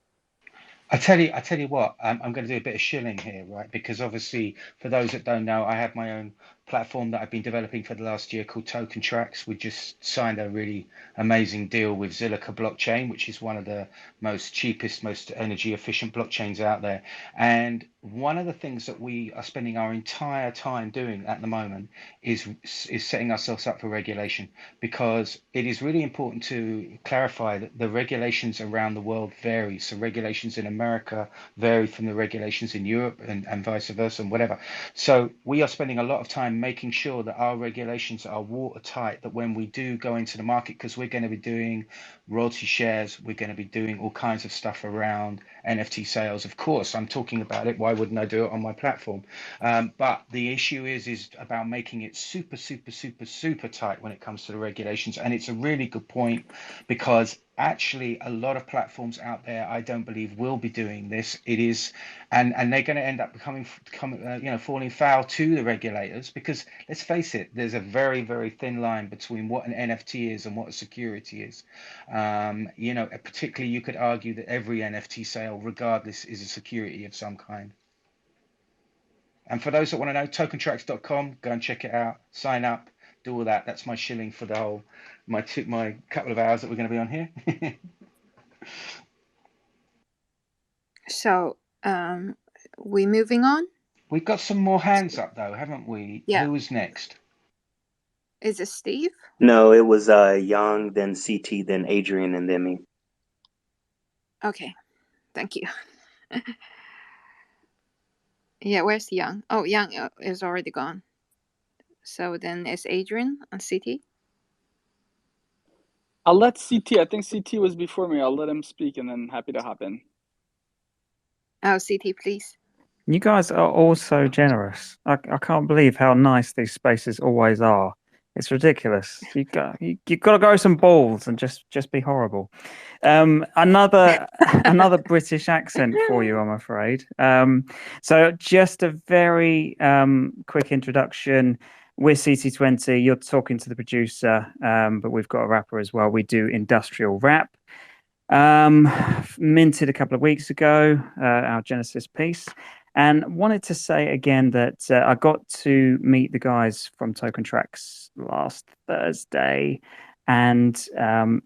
I tell you what, I'm going to do a bit of shilling here, right? Because obviously, for those that don't know, I have my own platform that I've been developing for the last year called Token Tracks. We just signed a really amazing deal with Zilliqa blockchain, which is one of the most cheapest, most energy efficient blockchains out there. And one of the things that we are spending our entire time doing at the moment is setting ourselves up for regulation, because it is really important to clarify that the regulations around the world vary. So regulations in America vary from the regulations in Europe, and vice versa, and whatever. So we are spending a lot of time making sure that our regulations are watertight, that when we do go into the market, because we're going to be doing royalty shares, we're going to be doing all kinds of stuff around NFT sales. Of course, I'm talking about it. Why wouldn't I do it on my platform? But the issue is about making it super, super, super, super tight when it comes to the regulations. And it's a really good point, because actually a lot of platforms out there, I don't believe, will be doing this. It is, and they're going to end up falling foul to the regulators, because let's face it, there's a very, very thin line between what an NFT is and what a security is. Particularly you could argue that every NFT sale, regardless, is a security of some kind. And for those that want to know, tokentracks.com, go and check it out, sign up, do all that. That's my shilling for the whole, my couple of hours that we're going to be on here. So, we moving on? We've got some more hands up though, haven't we? Yeah. Who was next? Is it Steve? No, it was Young, then CT, then Adrian, and then me. Okay, thank you. Yeah, where's Young? Oh, Young is already gone. So then it's Adrian and CT. I'll let CT. I think CT was before me. I'll let him speak, and then happy to hop in. Oh, CT, please. You guys are all so generous. I can't believe how nice these spaces always are. It's ridiculous. You got to grow some balls and just be horrible. Another British accent for you, I'm afraid. So just a very quick introduction. We're CT20. You're talking to the producer, but we've got a rapper as well. We do industrial rap. Minted a couple of weeks ago, our Genesis piece. And wanted to say again that I got to meet the guys from Token Tracks last Thursday, and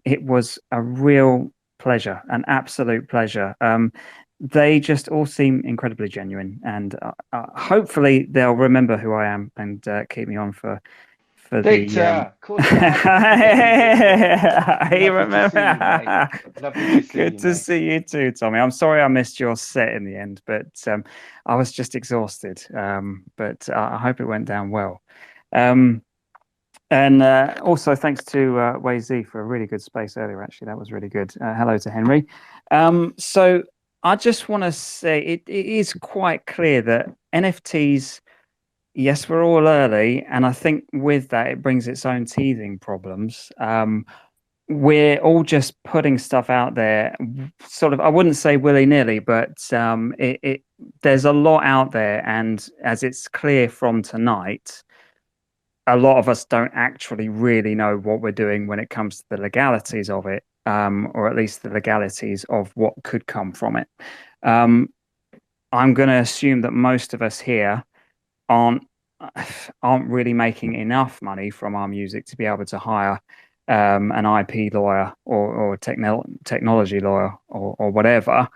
it was a real pleasure, an absolute pleasure. They just all seem incredibly genuine, and hopefully they'll remember who I am and keep me on for Victor, you remember. Good to see you too, Tommy. I'm sorry I missed your set in the end, but I was just exhausted. But I hope it went down well. And also thanks to Way-Z for a really good space earlier. Actually, that was really good. Hello to Henry. So I just want to say it is quite clear that NFTs. Yes, we're all early, and I think with that it brings its own teething problems. We're all just putting stuff out there, sort of. I wouldn't say willy-nilly, but there's a lot out there, and as it's clear from tonight, a lot of us don't actually really know what we're doing when it comes to the legalities of it, or at least the legalities of what could come from it. I'm going to assume that most of us here aren't really making enough money from our music to be able to hire an IP lawyer or technology lawyer or whatever.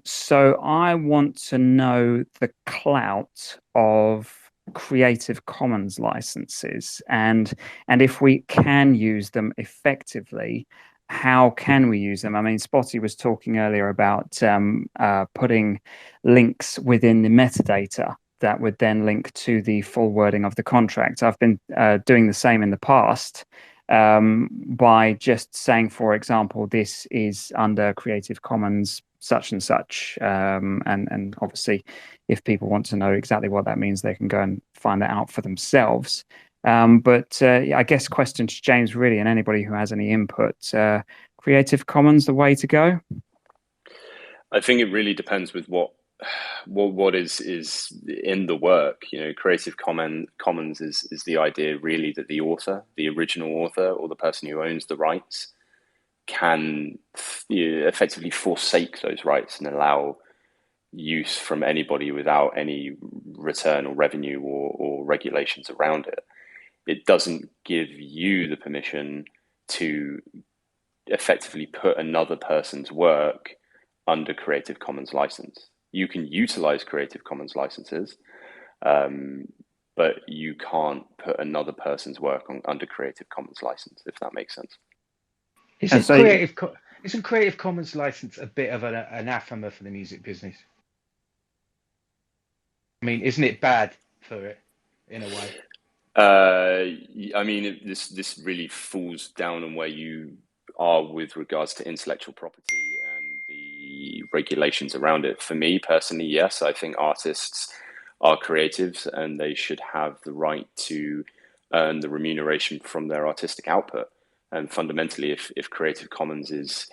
So I want to know the clout of Creative Commons licenses, and if we can use them effectively, how can we use them? I mean, Spotty was talking earlier about putting links within the metadata that would then link to the full wording of the contract. I've been doing the same in the past by just saying, for example, this is under Creative Commons such and such. And obviously, if people want to know exactly what that means, they can go and find that out for themselves. But I guess question to James, really, and anybody who has any input, Creative Commons the way to go? I think it really depends with what is in the work. Creative Commons is the idea really that the author, the original author, or the person who owns the rights can effectively forsake those rights and allow use from anybody without any return or revenue or regulations around it, it doesn't give you the permission to effectively put another person's work under Creative Commons license. You can utilize Creative Commons licenses, but you can't put another person's work under Creative Commons license, if that makes sense. Isn't Creative Commons license a bit of an anathema for the music business? I mean, isn't it bad for it in a way? I mean, this really falls down on where you are with regards to intellectual property and the regulations around it. For me personally, yes, I think artists are creatives and they should have the right to earn the remuneration from their artistic output. And fundamentally, if Creative Commons is,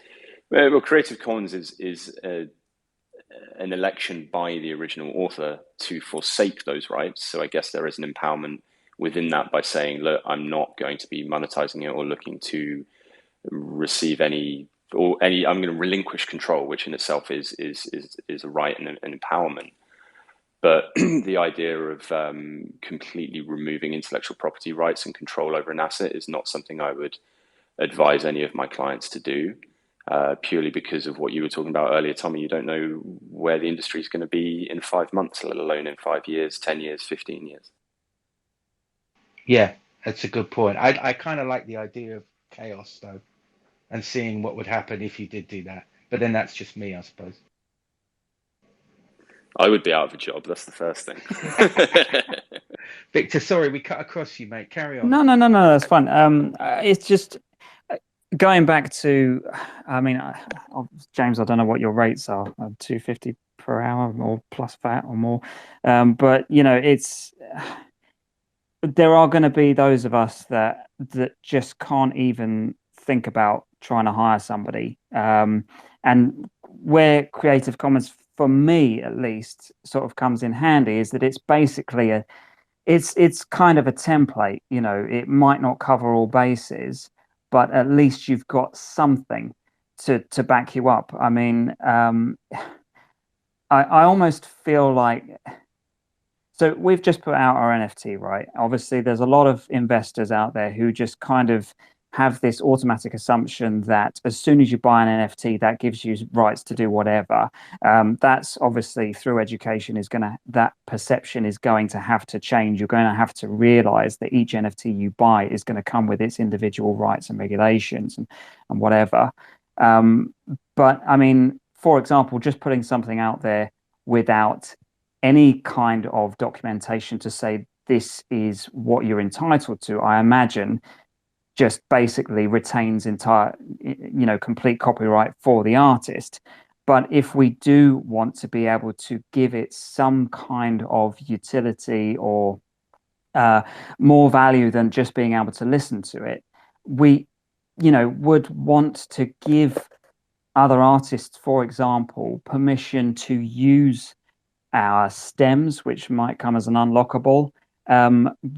well, Creative Commons is an election by the original author to forsake those rights. So I guess there is an empowerment within that by saying, look, I'm not going to be monetizing it or looking to receive any, I'm going to relinquish control, which in itself is a right and an empowerment. But the idea of completely removing intellectual property rights and control over an asset is not something I would advise any of my clients to do, purely because of what you were talking about earlier, Tommy. You don't know where the industry is going to be in 5 months, let alone in 5 years, 10 years, 15 years. Yeah, that's a good point. I kind of like the idea of chaos, though, and seeing what would happen if you did do that. But then that's just me, I suppose. I would be out of a job. That's the first thing. Victor, sorry, we cut across you, mate. Carry on. No, that's fine. It's just going back to, I mean, James, I don't know what your rates are, $250 per hour or plus VAT or more. But, you know, there are going to be those of us that just can't even think about trying to hire somebody. And where Creative Commons, for me at least, sort of comes in handy is that it's basically it's kind of a template. You know, it might not cover all bases, but at least you've got something to back you up. I mean, I almost feel like, so we've just put out our NFT, right? Obviously, there's a lot of investors out there who just kind of have this automatic assumption that as soon as you buy an NFT, that gives you rights to do whatever. That's obviously through education that perception is going to have to change. You're going to have to realize that each NFT you buy is going to come with its individual rights and regulations and whatever. But I mean, for example, just putting something out there without any kind of documentation to say this is what you're entitled to, I imagine just basically retains complete copyright for the artist. But if we do want to be able to give it some kind of utility or more value than just being able to listen to it, we, would want to give other artists, for example, permission to use our stems, which might come as an unlockable,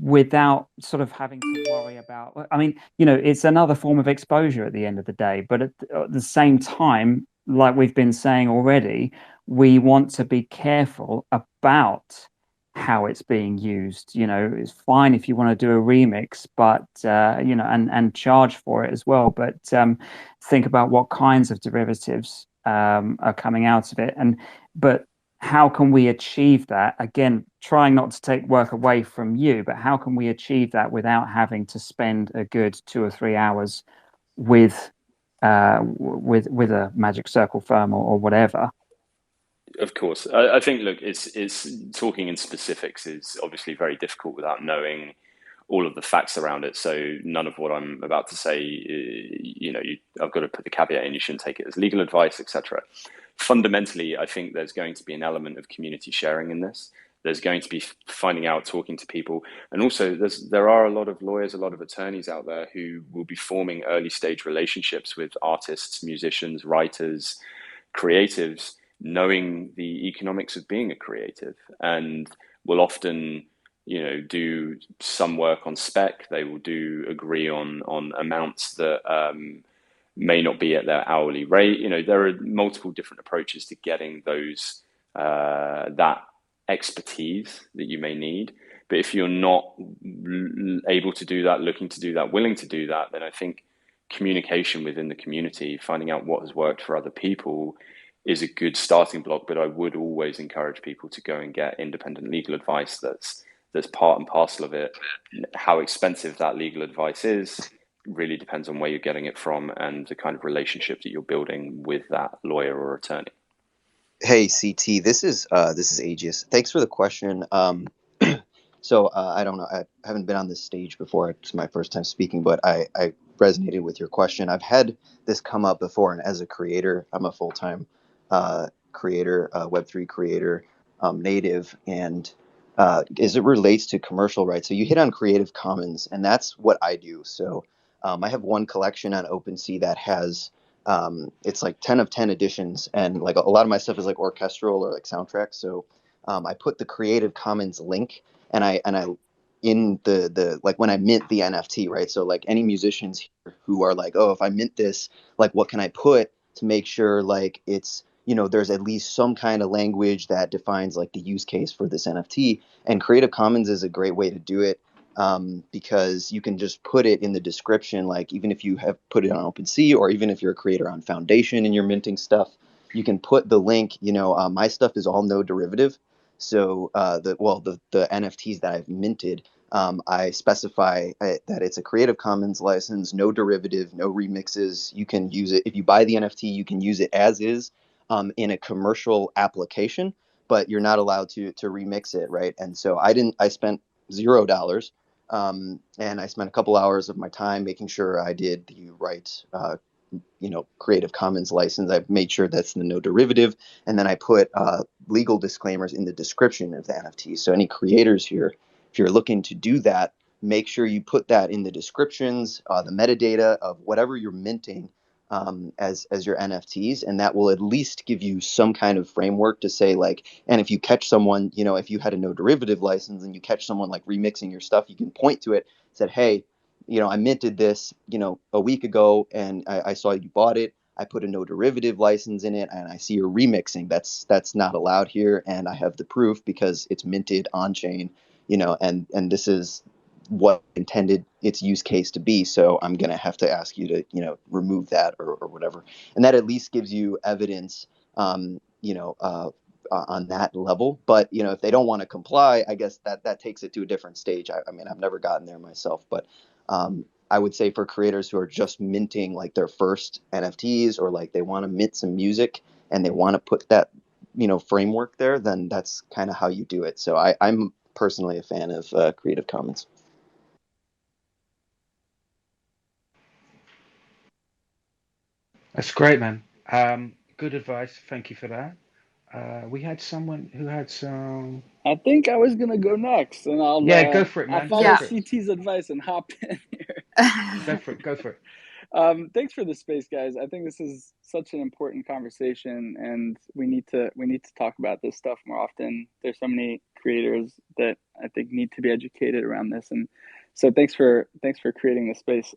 without sort of having to worry about, I mean, it's another form of exposure at the end of the day. But at the same time, like we've been saying already, we want to be careful about how it's being used. It's fine if you want to do a remix, but, and charge for it as well. But think about what kinds of derivatives are coming out of it. But how can we achieve that? Again, trying not to take work away from you, but how can we achieve that without having to spend a good 2 or 3 hours with a magic circle firm or whatever? Of course, I think, look, it's talking in specifics is obviously very difficult without knowing all of the facts around it. So none of what I'm about to say, I've got to put the caveat in. You shouldn't take it as legal advice, etc. Fundamentally, I think there's going to be an element of community sharing in this. There's going to be finding out, talking to people. And also there are a lot of lawyers, a lot of attorneys out there who will be forming early stage relationships with artists, musicians, writers, creatives, knowing the economics of being a creative, and will often, do some work on spec. They will agree on amounts that may not be at their hourly rate. There are multiple different approaches to getting those that expertise that you may need. But if you're not able to do that, looking to do that, willing to do that, then I think communication within the community, finding out what has worked for other people, is a good starting block. But I would always encourage people to go and get independent legal advice. That's part and parcel of it. How expensive that legal advice is really depends on where you're getting it from and the kind of relationship that you're building with that lawyer or attorney. Hey, CT, this is Aegis. Thanks for the question. So I don't know, I haven't been on this stage before. It's my first time speaking, but I resonated with your question. I've had this come up before, and as a creator, I'm a full-time creator, Web3 creator, native, and as it relates to commercial rights, so you hit on Creative Commons, and that's what I do. So I have one collection on OpenSea that has it's like 10 of 10 editions, and like a lot of my stuff is like orchestral or like soundtracks. So I put the Creative Commons link, and I in the like when I mint the NFT, right? So like any musicians here who are like, oh, if I mint this, like what can I put to make sure like it's, you know, there's at least some kind of language that defines like the use case for this NFT. And Creative Commons is a great way to do it, because you can just put it in the description, like even if you have put it on OpenSea, or even if you're a creator on Foundation and you're minting stuff, you can put the link. You know, my stuff is all no derivative. So the NFTs that I've minted, I specify that it's a Creative Commons license, no derivative, no remixes. You can use it if you buy the NFT. You can use it as is in a commercial application, but you're not allowed to remix it, right? And so I spent $0, and I spent a couple hours of my time making sure I did the right Creative Commons license. I've made sure that's the no derivative, and then I put legal disclaimers in the description of the NFT. So any creators here, if you're looking to do that, make sure you put that in the descriptions, the metadata of whatever you're minting as your NFTs, and that will at least give you some kind of framework to say like, and if you catch someone, if you had a no derivative license and you catch someone like remixing your stuff, you can point to it, said, hey, I minted this, a week ago, and I saw you bought it. I put a no derivative license in it, and I see you're remixing. That's not allowed here, and I have the proof because it's minted on chain, and this is what intended its use case to be. So I'm gonna have to ask you to remove that or whatever, and that at least gives you evidence, on that level. But if they don't want to comply, I guess that takes it to a different stage. I mean, I've never gotten there myself, but I would say for creators who are just minting like their first NFTs, or like they want to mint some music and they want to put that framework there, then that's kind of how you do it. So I'm personally a fan of Creative Commons. That's great, man. Good advice. Thank you for that. We had someone who had some. I think I was gonna go next, and I'll go for it, man. I'll follow CT's advice and hop in here. Go for it. Thanks for the space, guys. I think this is such an important conversation, and we need to talk about this stuff more often. There's so many creators that I think need to be educated around this, and so thanks for creating this space.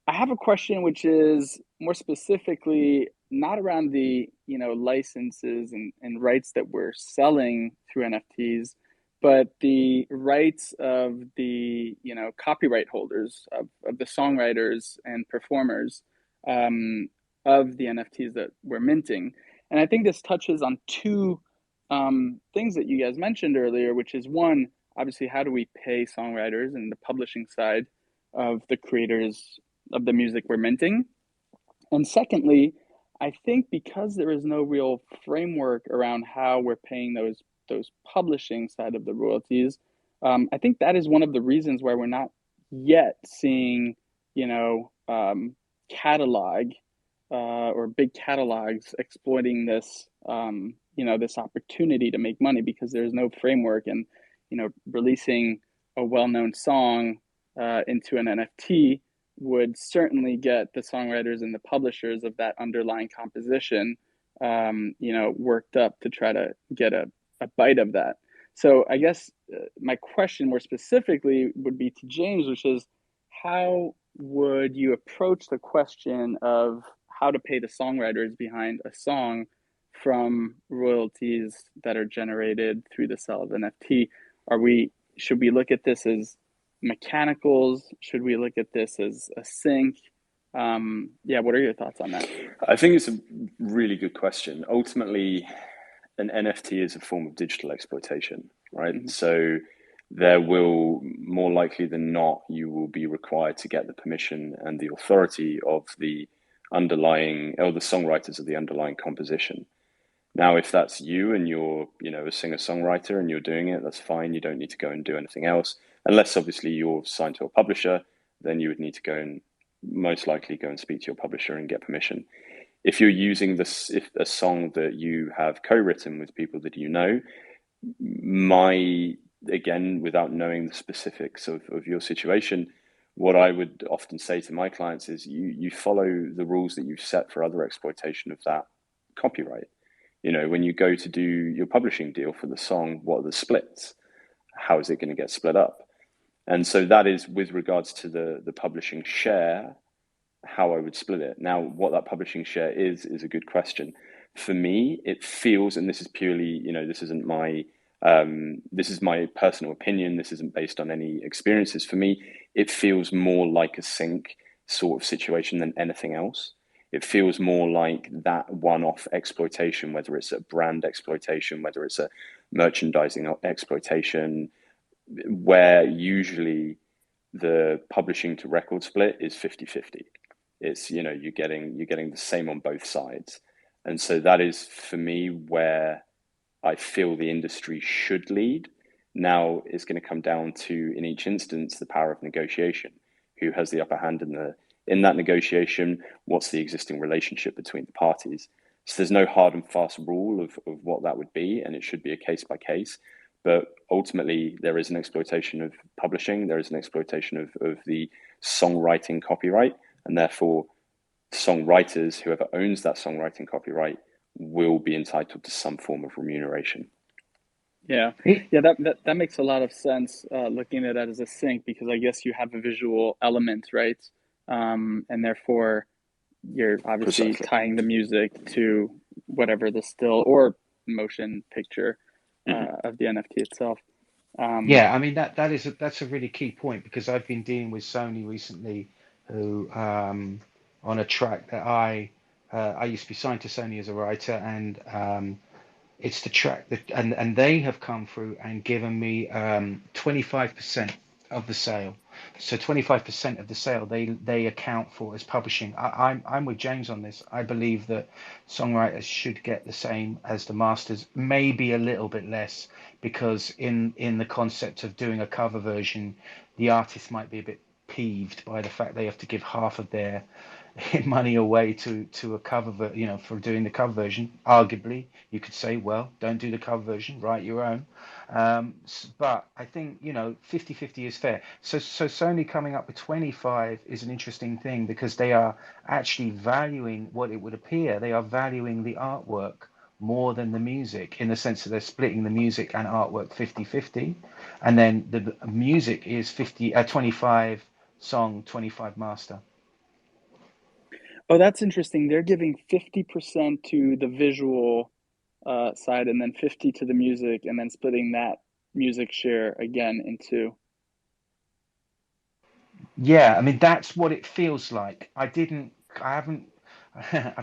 I have a question, which is more specifically not around the licenses and rights that we're selling through NFTs, but the rights of the copyright holders of the songwriters and performers of the NFTs that we're minting. And I think this touches on two things that you guys mentioned earlier, which is one, obviously, how do we pay songwriters and the publishing side of the creators of the music we're minting? And secondly, I think because there is no real framework around how we're paying those publishing side of the royalties, I think that is one of the reasons why we're not yet seeing, catalog or big catalogs exploiting this, this opportunity to make money, because there's no framework. And, releasing a well-known song into an NFT would certainly get the songwriters and the publishers of that underlying composition, worked up to try to get a bite of that. So I guess my question more specifically would be to James, which is, how would you approach the question of how to pay the songwriters behind a song from royalties that are generated through the sale of NFT? Should we look at this as mechanicals? Should we look at this as a sync? Yeah, what are your thoughts on that? I think it's a really good question. Ultimately, an NFT is a form of digital exploitation, right? Mm-hmm. So there will, more likely than not, you will be required to get the permission and the authority of the songwriters of the underlying composition. Now, if that's you and you're, a singer-songwriter and you're doing it, that's fine. You don't need to go and do anything else. Unless, obviously, you're signed to a publisher, then you would need to go and most likely go and speak to your publisher and get permission. If you're using a song that you have co-written with people that you know, again, without knowing the specifics of your situation, what I would often say to my clients is you follow the rules that you've set for other exploitation of that copyright. When you go to do your publishing deal for the song, what are the splits? How is it going to get split up? And so that is with regards to the publishing share, how I would split it. Now, what that publishing share is a good question. For me, it feels, and this is purely, this isn't my, this is my personal opinion. This isn't based on any experiences. For me, it feels more like a sync sort of situation than anything else. It feels more like that one-off exploitation, whether it's a brand exploitation, whether it's a merchandising exploitation, where usually the publishing to record split is 50-50. It's, you're getting the same on both sides. And so that is, for me, where I feel the industry should lead. Now it's going to come down to, in each instance, the power of negotiation. Who has the upper hand in that negotiation? What's the existing relationship between the parties? So there's no hard and fast rule of what that would be, and it should be a case by case. But ultimately, there is an exploitation of publishing. There is an exploitation of the songwriting copyright, and therefore, songwriters, whoever owns that songwriting copyright, will be entitled to some form of remuneration. Yeah, that makes a lot of sense, looking at it as a sync, because I guess you have a visual element, right? And therefore, you're obviously tying the music to whatever the still or motion picture of the NFT itself. Yeah, I mean that's a really key point, because I've been dealing with Sony recently, who on a track that I used to be signed to Sony as a writer, and it's the track that and they have come through and given me 25% of the sale. So 25% of the sale they account for as publishing. I'm with James on this. I believe that songwriters should get the same as the masters, maybe a little bit less, because in the concept of doing a cover version, the artist might be a bit peeved by the fact they have to give half of their money away to a cover, for doing the cover version. Arguably, you could say, well, don't do the cover version, write your own. But I think 50-50 is fair. So Sony coming up with 25 is an interesting thing, because they are actually valuing what it would appear. They are valuing the artwork more than the music, in the sense that they're splitting the music and artwork 50-50, and then the music is 25 song, 25 master. Oh, that's interesting. They're giving 50% to the visual side, and then 50 to the music, and then splitting that music share again into. Yeah, I mean that's what it feels like. I've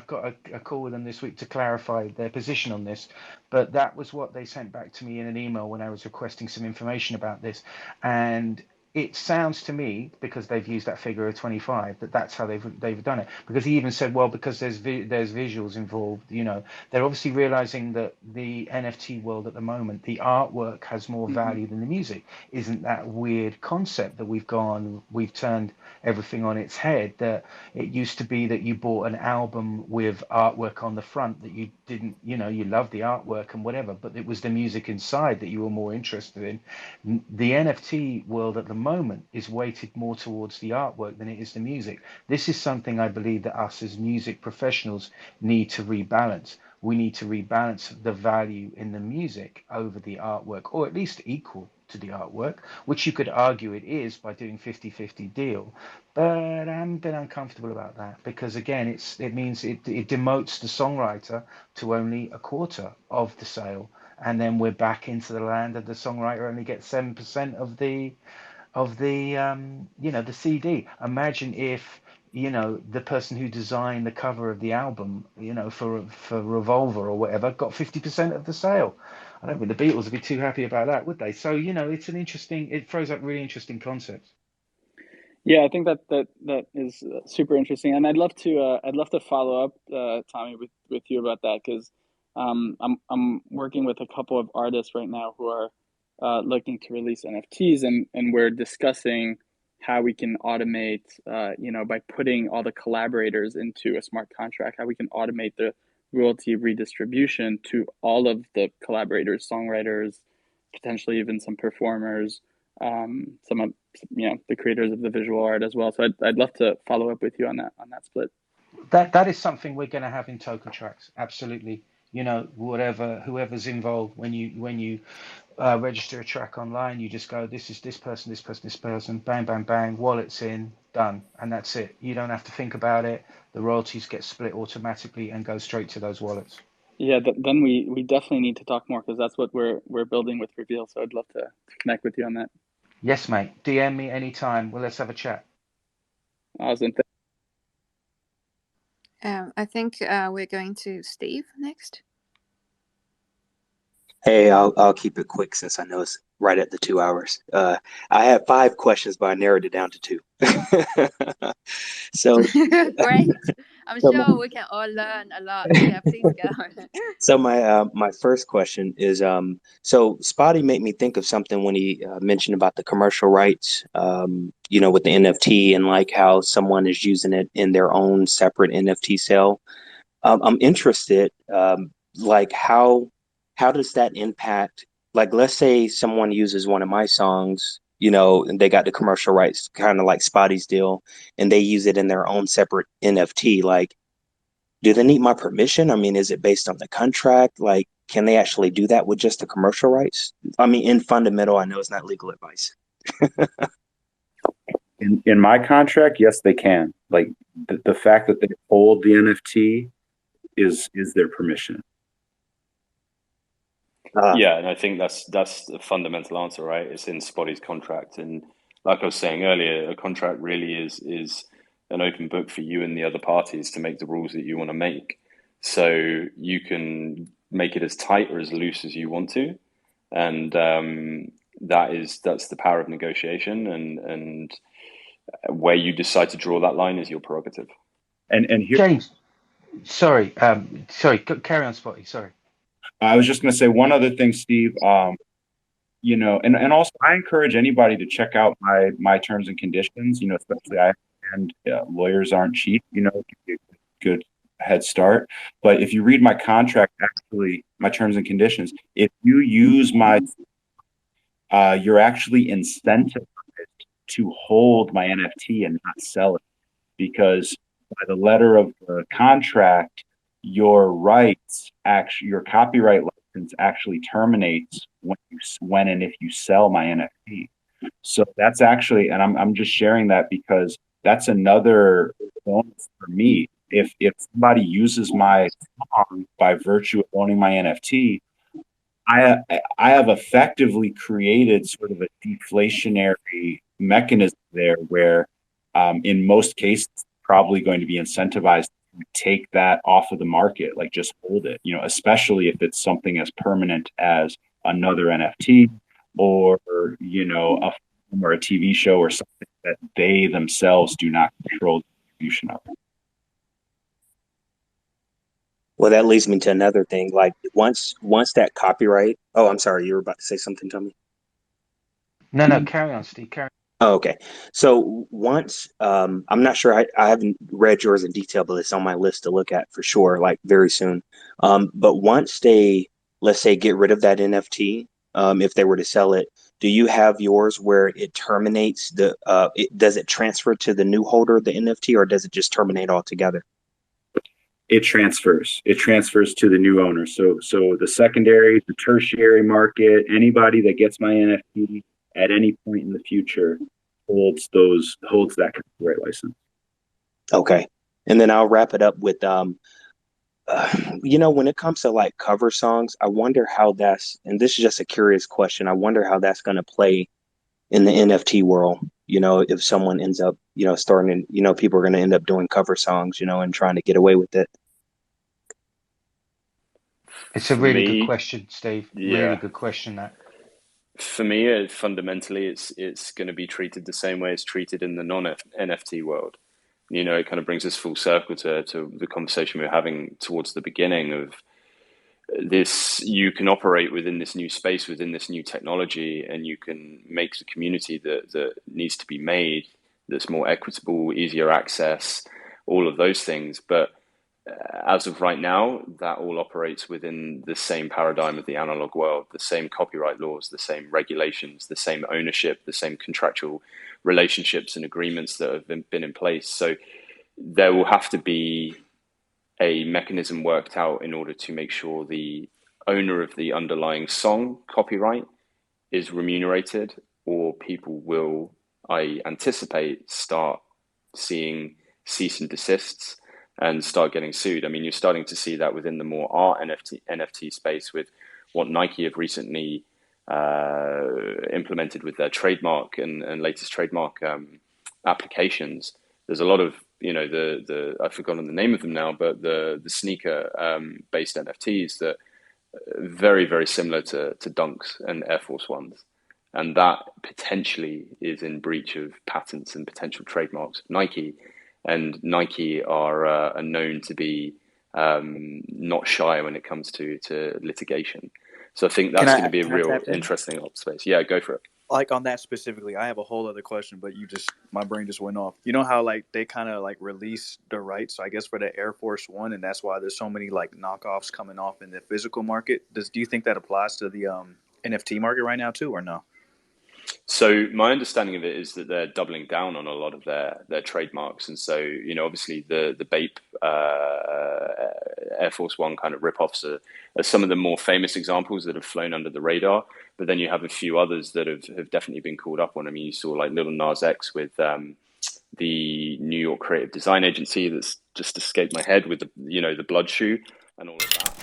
got a call with them this week to clarify their position on this, but that was what they sent back to me in an email when I was requesting some information about this. And it sounds to me, because they've used that figure of 25, that's how they've done it. Because he even said, well, because there's visuals involved, they're obviously realizing that the NFT world at the moment, the artwork has more value than the music. Isn't that weird concept that we've turned everything on its head? That it used to be that you bought an album with artwork on the front that you didn't, you loved the artwork and whatever, but it was the music inside that you were more interested in. The NFT world at the moment is weighted more towards the artwork than it is the music. This is something I believe that us as music professionals need to rebalance. We need to rebalance the value in the music over the artwork, or at least equal. to the artwork, which you could argue it is by doing 50-50 deal. But I'm a bit uncomfortable about that because again, it means it demotes the songwriter to only a quarter of the sale, and then we're back into the land of the songwriter only gets 7% of the the CD. Imagine if the person who designed the cover of the album, for Revolver or whatever, got 50% of the sale. I don't think the Beatles would be too happy about that, would they? So it throws up really interesting concepts. Yeah, I think that is super interesting, and I'd love to follow up, Tommy, with you about that because I'm working with a couple of artists right now who are looking to release NFTs, and we're discussing how we can automate, by putting all the collaborators into a smart contract, how we can automate the royalty redistribution to all of the collaborators, songwriters, potentially even some performers, some of the creators of the visual art as well. So I'd love to follow up with you on that split. That is something we're going to have in token tracks. Absolutely. Whoever's involved when you register a track online, you just go, this is this person, this person, this person, bang, bang, bang, wallets in, done, and that's it. You don't have to think about it. The royalties get split automatically and go straight to those wallets. Yeah, then we definitely need to talk more because that's what we're building with Reveal. So I'd love to connect with you on that. Yes, mate. DM me anytime. Well, let's have a chat. Awesome. I think we're going to Steve next. Hey, I'll keep it quick since I know it's right at the 2 hours. I had 5 questions, but I narrowed it down to 2. So Great. I'm sure we can all learn a lot. Yeah, please go. So my first question is so Spotty made me think of something when he mentioned about the commercial rights, with the NFT and like how someone is using it in their own separate NFT sale. I'm interested, like how does that impact? Like, let's say someone uses one of my songs, and they got the commercial rights, kind of like Spotty's deal, and they use it in their own separate NFT. Like, do they need my permission? I mean, is it based on the contract? Like, can they actually do that with just the commercial rights? I mean, in fundamental, I know it's not legal advice. In my contract, yes, they can. Like the fact that they hold the NFT is their permission. Yeah, and I think that's the fundamental answer, right? It's in Spotty's contract, and like I was saying earlier, a contract really is an open book for you and the other parties to make the rules that you want to make. So you can make it as tight or as loose as you want to, and that's the power of negotiation, and where you decide to draw that line is your prerogative. And here, James, sorry, carry on, Spotty. Sorry. I was just going to say one other thing, Steve. And also I encourage anybody to check out my terms and conditions. Especially lawyers aren't cheap. Give you a good head start. But if you read my contract, actually my terms and conditions, if you use you're actually incentivized to hold my NFT and not sell it, because by the letter of the contract, your copyright license actually terminates when and if you sell my NFT. So that's actually, and I'm just sharing that because that's another bonus for me. If somebody uses my song by virtue of owning my NFT, I have effectively created sort of a deflationary mechanism there where in most cases probably going to be incentivized to take that off of the market, like just hold it, especially if it's something as permanent as another NFT or a film or a TV show or something that they themselves do not control the distribution of. Well, that leads me to another thing. Like once that copyright. Oh, I'm sorry, you were about to say something, Tommy. No, carry on, Steve. Carry on. Oh, okay. So once, I'm not sure, I haven't read yours in detail, but it's on my list to look at for sure, like very soon. But once they, let's say, get rid of that NFT, if they were to sell it, do you have yours where it terminates does it transfer to the new holder of the NFT, or does it just terminate altogether? it transfers. It transfers to the new owner. So the secondary, the tertiary market, anybody that gets my NFT at any point in the future holds that copyright license. Okay. And then I'll wrap it up with when it comes to like cover songs, I wonder how and this is just a curious question, I wonder how that's going to play in the NFT world. If someone ends up, starting, people are going to end up doing cover songs, and trying to get away with it. It's a really good question, Steve. Yeah. Really good question, that. For me, fundamentally, it's going to be treated the same way it's treated in the non-NFT world. It kind of brings us full circle to the conversation we were having towards the beginning of this. You can operate within this new space, within this new technology, and you can make the community that needs to be made that's more equitable, easier access, all of those things. But as of right now, that all operates within the same paradigm of the analog world, the same copyright laws, the same regulations, the same ownership, the same contractual relationships and agreements that have been in place. So there will have to be a mechanism worked out in order to make sure the owner of the underlying song copyright is remunerated, or people will, I anticipate, start seeing cease and desists and start getting sued. I mean, you're starting to see that within the more art NFT space with what Nike have recently implemented with their trademark and latest trademark applications. There's a lot of, I've forgotten the name of them now, but the sneaker based NFTs that are very, very similar to Dunks and Air Force Ones. And that potentially is in breach of patents and potential trademarks of Nike. And Nike are known to be not shy when it comes to litigation. So I think that's going to be a real interesting space. Yeah, go for it. Like on that specifically, I have a whole other question, but my brain just went off. You know how like they kind of like release the rights, I guess, for the Air Force One, and that's why there's so many like knockoffs coming off in the physical market. Do you think that applies to the NFT market right now too, or no? So my understanding of it is that they're doubling down on a lot of their trademarks, and so obviously the Bape Air Force One kind of ripoffs are some of the more famous examples that have flown under the radar. But then you have a few others that have definitely been called up on. I mean, you saw like Lil Nas X with the New York Creative Design Agency that's just escaped my head with the blood shoe and all of that.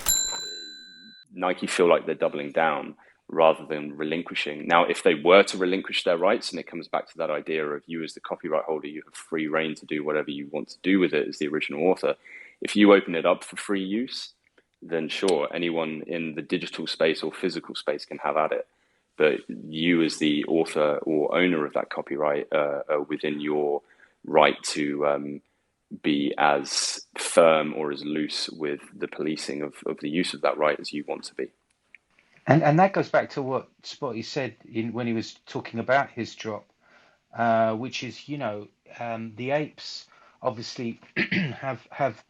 Nike feel like they're doubling down rather than relinquishing. Now, if they were to relinquish their rights, and it comes back to that idea of you as the copyright holder, you have free reign to do whatever you want to do with it as the original author. If you open it up for free use, then sure, anyone in the digital space or physical space can have at it. But you as the author or owner of that copyright are within your right to be as firm or as loose with the policing of the use of that right as you want to be. And that goes back to what Spotty said when he was talking about his drop, which is, the apes obviously have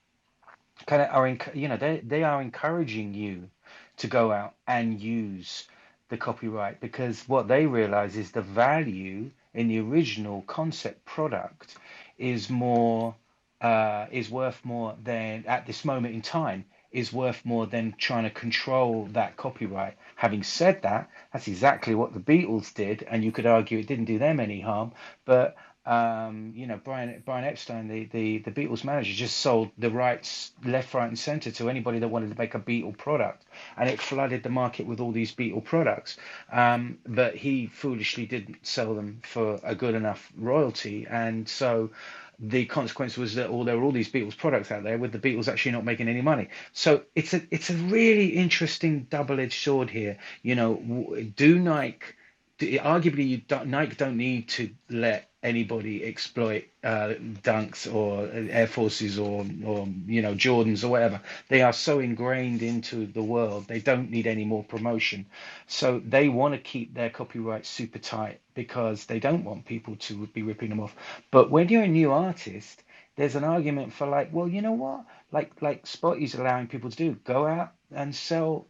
kind of they are encouraging you to go out and use the copyright, because what they realize is the value in the original concept product is worth more than, at this moment in time, is worth more than trying to control that copyright. Having said that, that's exactly what the Beatles did, and you could argue it didn't do them any harm, but Brian Epstein, the Beatles manager, just sold the rights left, right, and center to anybody that wanted to make a Beatle product, and it flooded the market with all these Beatle products. But he foolishly didn't sell them for a good enough royalty, and so the consequence was that there were all these Beatles products out there with the Beatles actually not making any money. So it's a really interesting double-edged sword here. Do Nike? Arguably, Nike don't need to let anybody exploit Dunks or Air Forces or Jordans or whatever. They are so ingrained into the world, they don't need any more promotion. So they want to keep their copyright super tight because they don't want people to be ripping them off. But when you're a new artist, there's an argument for like, well, you know what? Like Spotty's allowing people to do, go out and sell,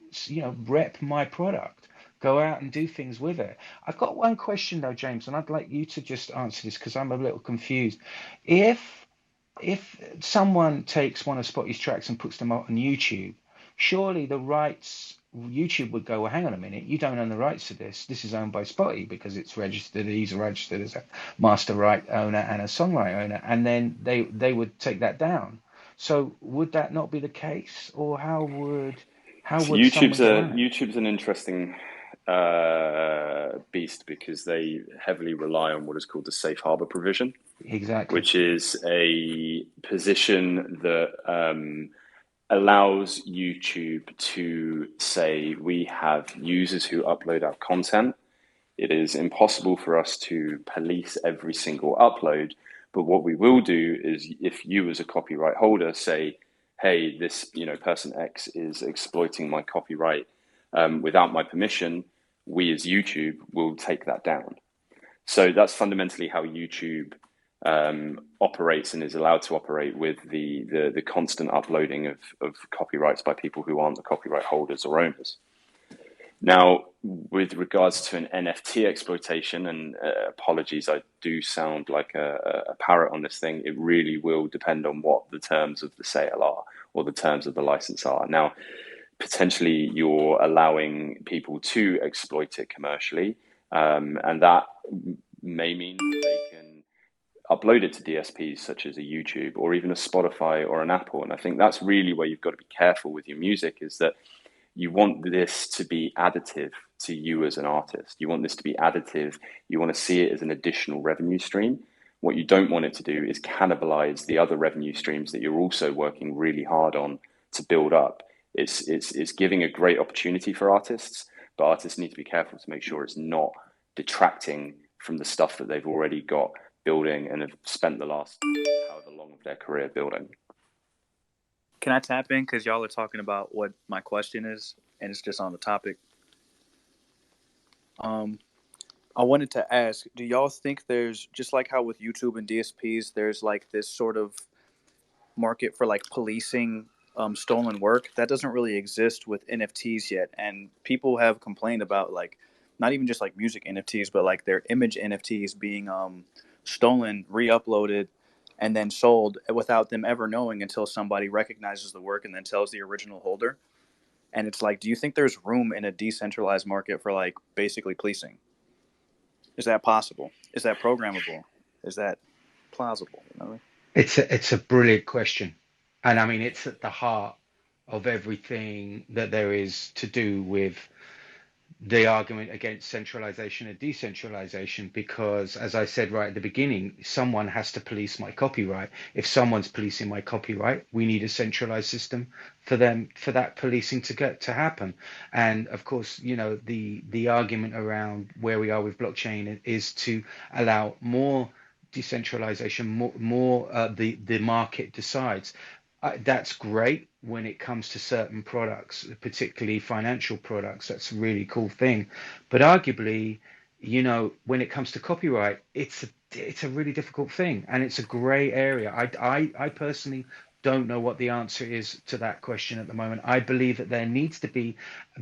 rep my product. Go out and do things with it. I've got one question though, James, and I'd like you to just answer this because I'm a little confused. If if someone takes one of Spotty's tracks and puts them out on YouTube, surely the rights, YouTube would go, well, hang on a minute, you don't own the rights to this. This is owned by Spotty because it's registered, he's registered as a master right owner and a songwriter owner, and then they would take that down. So would that not be the case, or how So would someone get around it? YouTube's an interesting beast because they heavily rely on what is called the safe harbor provision, Exactly. which is a position that allows YouTube to say we have users who upload our content. It is impossible for us to police every single upload, but what we will do is if you as a copyright holder say, hey, this person X is exploiting my copyright without my permission, we as YouTube will take that down. So that's fundamentally how YouTube operates and is allowed to operate with the constant uploading of copyrights by people who aren't the copyright holders or owners. Now, with regards to an NFT exploitation, and apologies, I do sound like a parrot on this thing, it really will depend on what the terms of the sale are or the terms of the license are. Now, potentially you're allowing people to exploit it commercially, and that may mean that they can upload it to DSPs such as a YouTube or even a Spotify or an Apple. And I think that's really where you've got to be careful with your music, is that you want this to be additive to you as an artist. You want this to be additive. You want to see it as an additional revenue stream. What you don't want it to do is cannibalize the other revenue streams that you're also working really hard on to build up. It's giving a great opportunity for artists, but artists need to be careful to make sure it's not detracting from the stuff that they've already got building and have spent the last however long of their career building. Can I tap in? Because y'all are talking about what my question is, and it's just on the topic. I wanted to ask, do y'all think there's, just like how with YouTube and DSPs, there's like this sort of market for like policing stolen work that doesn't really exist with NFTs yet? And people have complained about like, not even just like music NFTs, but like their image NFTs being stolen, re-uploaded, and then sold without them ever knowing until somebody recognizes the work and then tells the original holder. And it's like, do you think there's room in a decentralized market for like basically policing? Is that possible? Is that programmable? Is that plausible? You know? It's a brilliant question. And I mean, it's at the heart of everything that there is to do with the argument against centralization and decentralization, because as I said right at the beginning, someone has to police my copyright. If someone's policing my copyright, we need a centralized system for that policing to happen. And of course, the argument around where we are with blockchain is to allow more decentralization, more the market decides. That's great when it comes to certain products, particularly financial products. That's a really cool thing. But arguably, when it comes to copyright, it's a really difficult thing, and it's a gray area. I personally don't know what the answer is to that question at the moment. I believe that there needs to be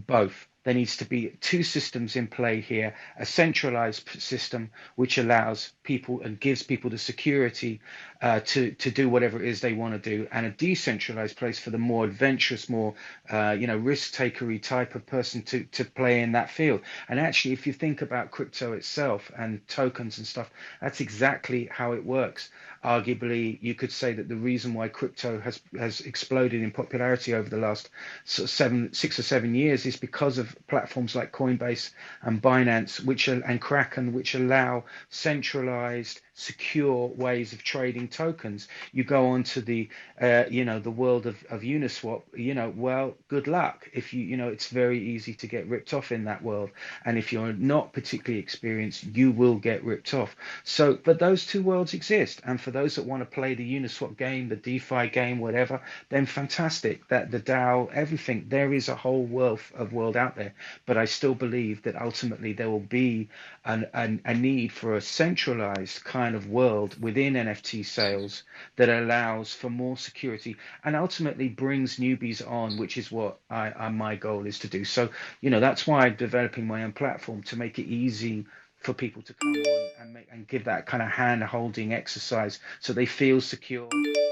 both. There needs to be two systems in play here: a centralized system which allows people and gives people the security to do whatever it is they want to do, and a decentralized place for the more adventurous, more risk takery type of person to play in that field. And actually, if you think about crypto itself and tokens and stuff, that's exactly how it works. Arguably, you could say that the reason why crypto has exploded in popularity over the last 6 or 7 years is because of platforms like Coinbase and Binance, and Kraken, which allow centralized, secure ways of trading tokens. You go on to the world of Uniswap, well, good luck. If it's very easy to get ripped off in that world, and if you're not particularly experienced, you will get ripped off. So, but those two worlds exist, and for those that want to play the Uniswap game, the DeFi game, whatever, then fantastic. That the DAO, everything, there is a whole wealth of world out there. But I still believe that ultimately there will be a need for a centralized kind of world within NFT sales that allows for more security and ultimately brings newbies on, which is what my goal is to do. So, that's why I'm developing my own platform, to make it easy for people to come on and give that kind of hand holding exercise so they feel secure,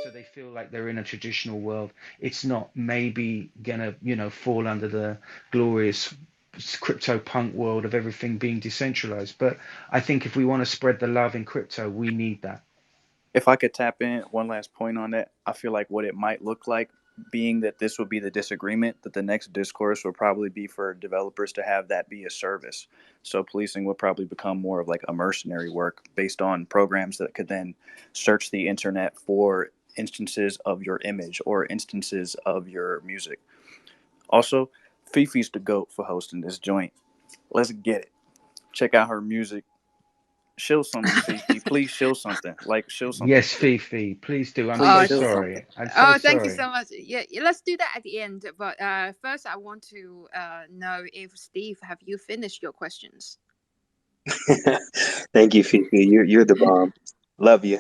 so they feel like they're in a traditional world. It's not maybe gonna, fall under the glorious crypto punk world of everything being decentralized. But I think if we want to spread the love in crypto, we need that. If I could tap in one last point on that, I feel like what it might look like, being that this would be the disagreement, that the next discourse would probably be for developers to have that be a service. So policing would probably become more of like a mercenary work based on programs that could then search the internet for instances of your image or instances of your music. Also, Fifi's the GOAT for hosting this joint. Let's get it. Check out her music. Show something, Fifi. Please show something. Like, show something. Yes, Fifi, please do. I'm Please so show sorry. something. I'm so Thank you sorry. so much. Yeah, let's do that at the end. But first, I want to know if Steve, have you finished your questions? Thank you, Fifi. You're the bomb. Love you.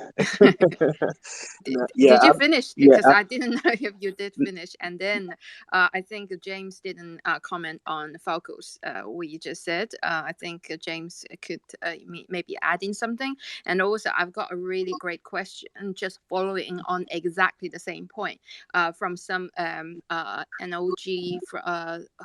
Did you finish? Because I didn't know if you did finish. And then I think James didn't comment on Falco's what you just said. I think James could maybe add in something. And also, I've got a really great question, just following on exactly the same point from some an OG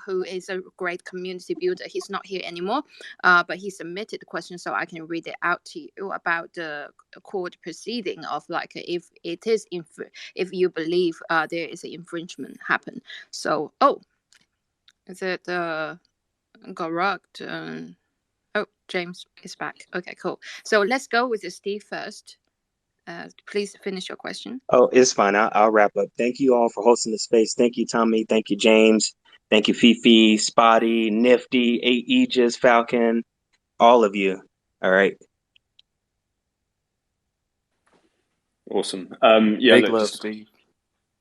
who is a great community builder. He's not here anymore, but he submitted the question, so I can read it out to you about the court proceeding of like if it is if you believe there is an infringement happen. So is it correct? James is back. Okay, cool. So let's go with Steve first. Please finish your question. Oh, it's fine. I'll wrap up. Thank you all for hosting the space. Thank you, Tommy. Thank you, James. Thank you, Fifi, Spotty, Nifty, Aegis, Falcon, all of you. All right. Awesome. Big love, Steve.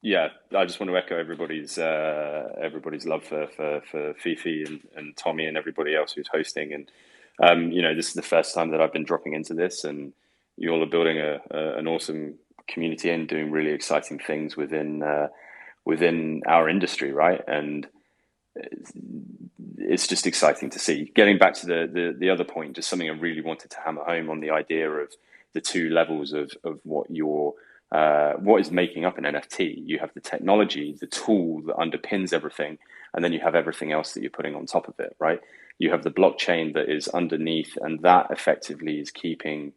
Yeah, I just want to echo everybody's love for Fifi and Tommy and everybody else who's hosting. And this is the first time that I've been dropping into this, and you all are building an awesome community and doing really exciting things within our industry, right? And it's just exciting to see. Getting back to the other point, just something I really wanted to hammer home on, the idea of the two levels of what is making up an NFT. You have the technology, the tool that underpins everything, and then you have everything else that you're putting on top of it, right? You have the blockchain that is underneath, and that effectively is keeping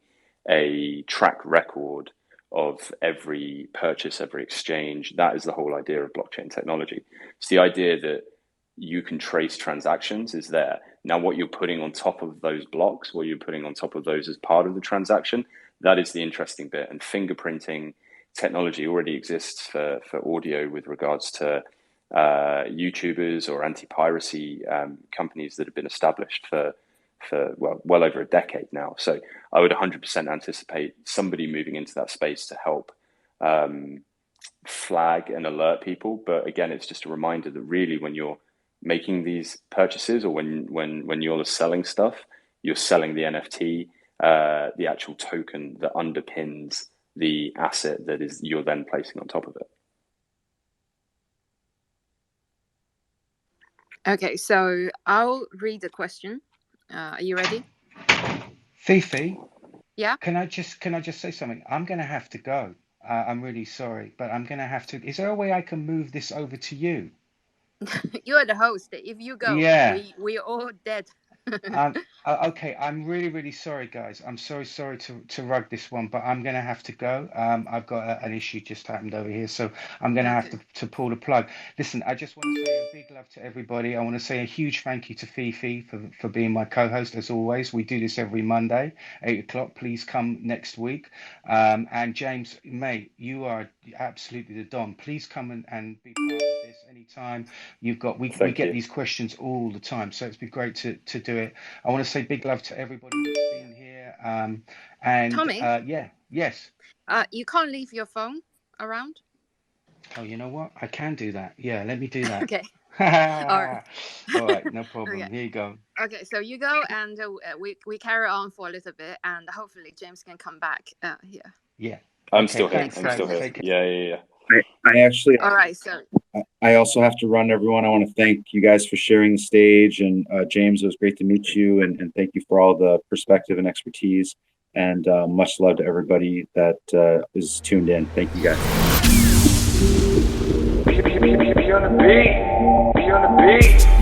a track record of every purchase, every exchange. That is the whole idea of blockchain technology. It's the idea that you can trace transactions is there. Now, what you're putting on top of those blocks, what you're putting on top of those as part of the transaction, that is the interesting bit. And fingerprinting technology already exists for audio with regards to YouTubers or anti-piracy companies that have been established for well over a decade now. So I would 100% anticipate somebody moving into that space to help flag and alert people. But again, it's just a reminder that really when you're making these purchases, or when you're selling stuff, you're selling the NFT, the actual token that underpins the asset that is you're then placing on top of it. Okay, so I'll read the question. Are you ready? Fifi? Yeah? Can I just say something? I'm going to have to go. I'm really sorry, but I'm going to have to. Is there a way I can move this over to you? You're the host. If you go, we're all dead. Okay, I'm really, really sorry, guys. I'm sorry to rug this one, but I'm going to have to go. I've got an issue just happened over here, so I'm going to have to pull the plug. Listen, I just want to say a big love to everybody. I want to say a huge thank you to Fifi for being my co-host, as always. We do this every Monday, 8 o'clock. Please come next week. And James, mate, you are absolutely the Don. Please come and be part of this anytime. We get these questions all the time, so it's been great to do it. I want to say big love to everybody that's been here. And Tommy, yes. You can't leave your phone around. Oh, you know what? I can do that. Yeah, let me do that. Okay. All right, no problem. Okay. Here you go. Okay, so you go, and we carry on for a little bit, and hopefully James can come back here. Yeah. I'm still here. I'm still here. Yeah. I actually. All right, so. I also have to run, everyone. I want to thank you guys for sharing the stage, and James, it was great to meet you, and thank you for all the perspective and expertise, and much love to everybody that is tuned in. Thank you, guys. on the beat. Be on the beat.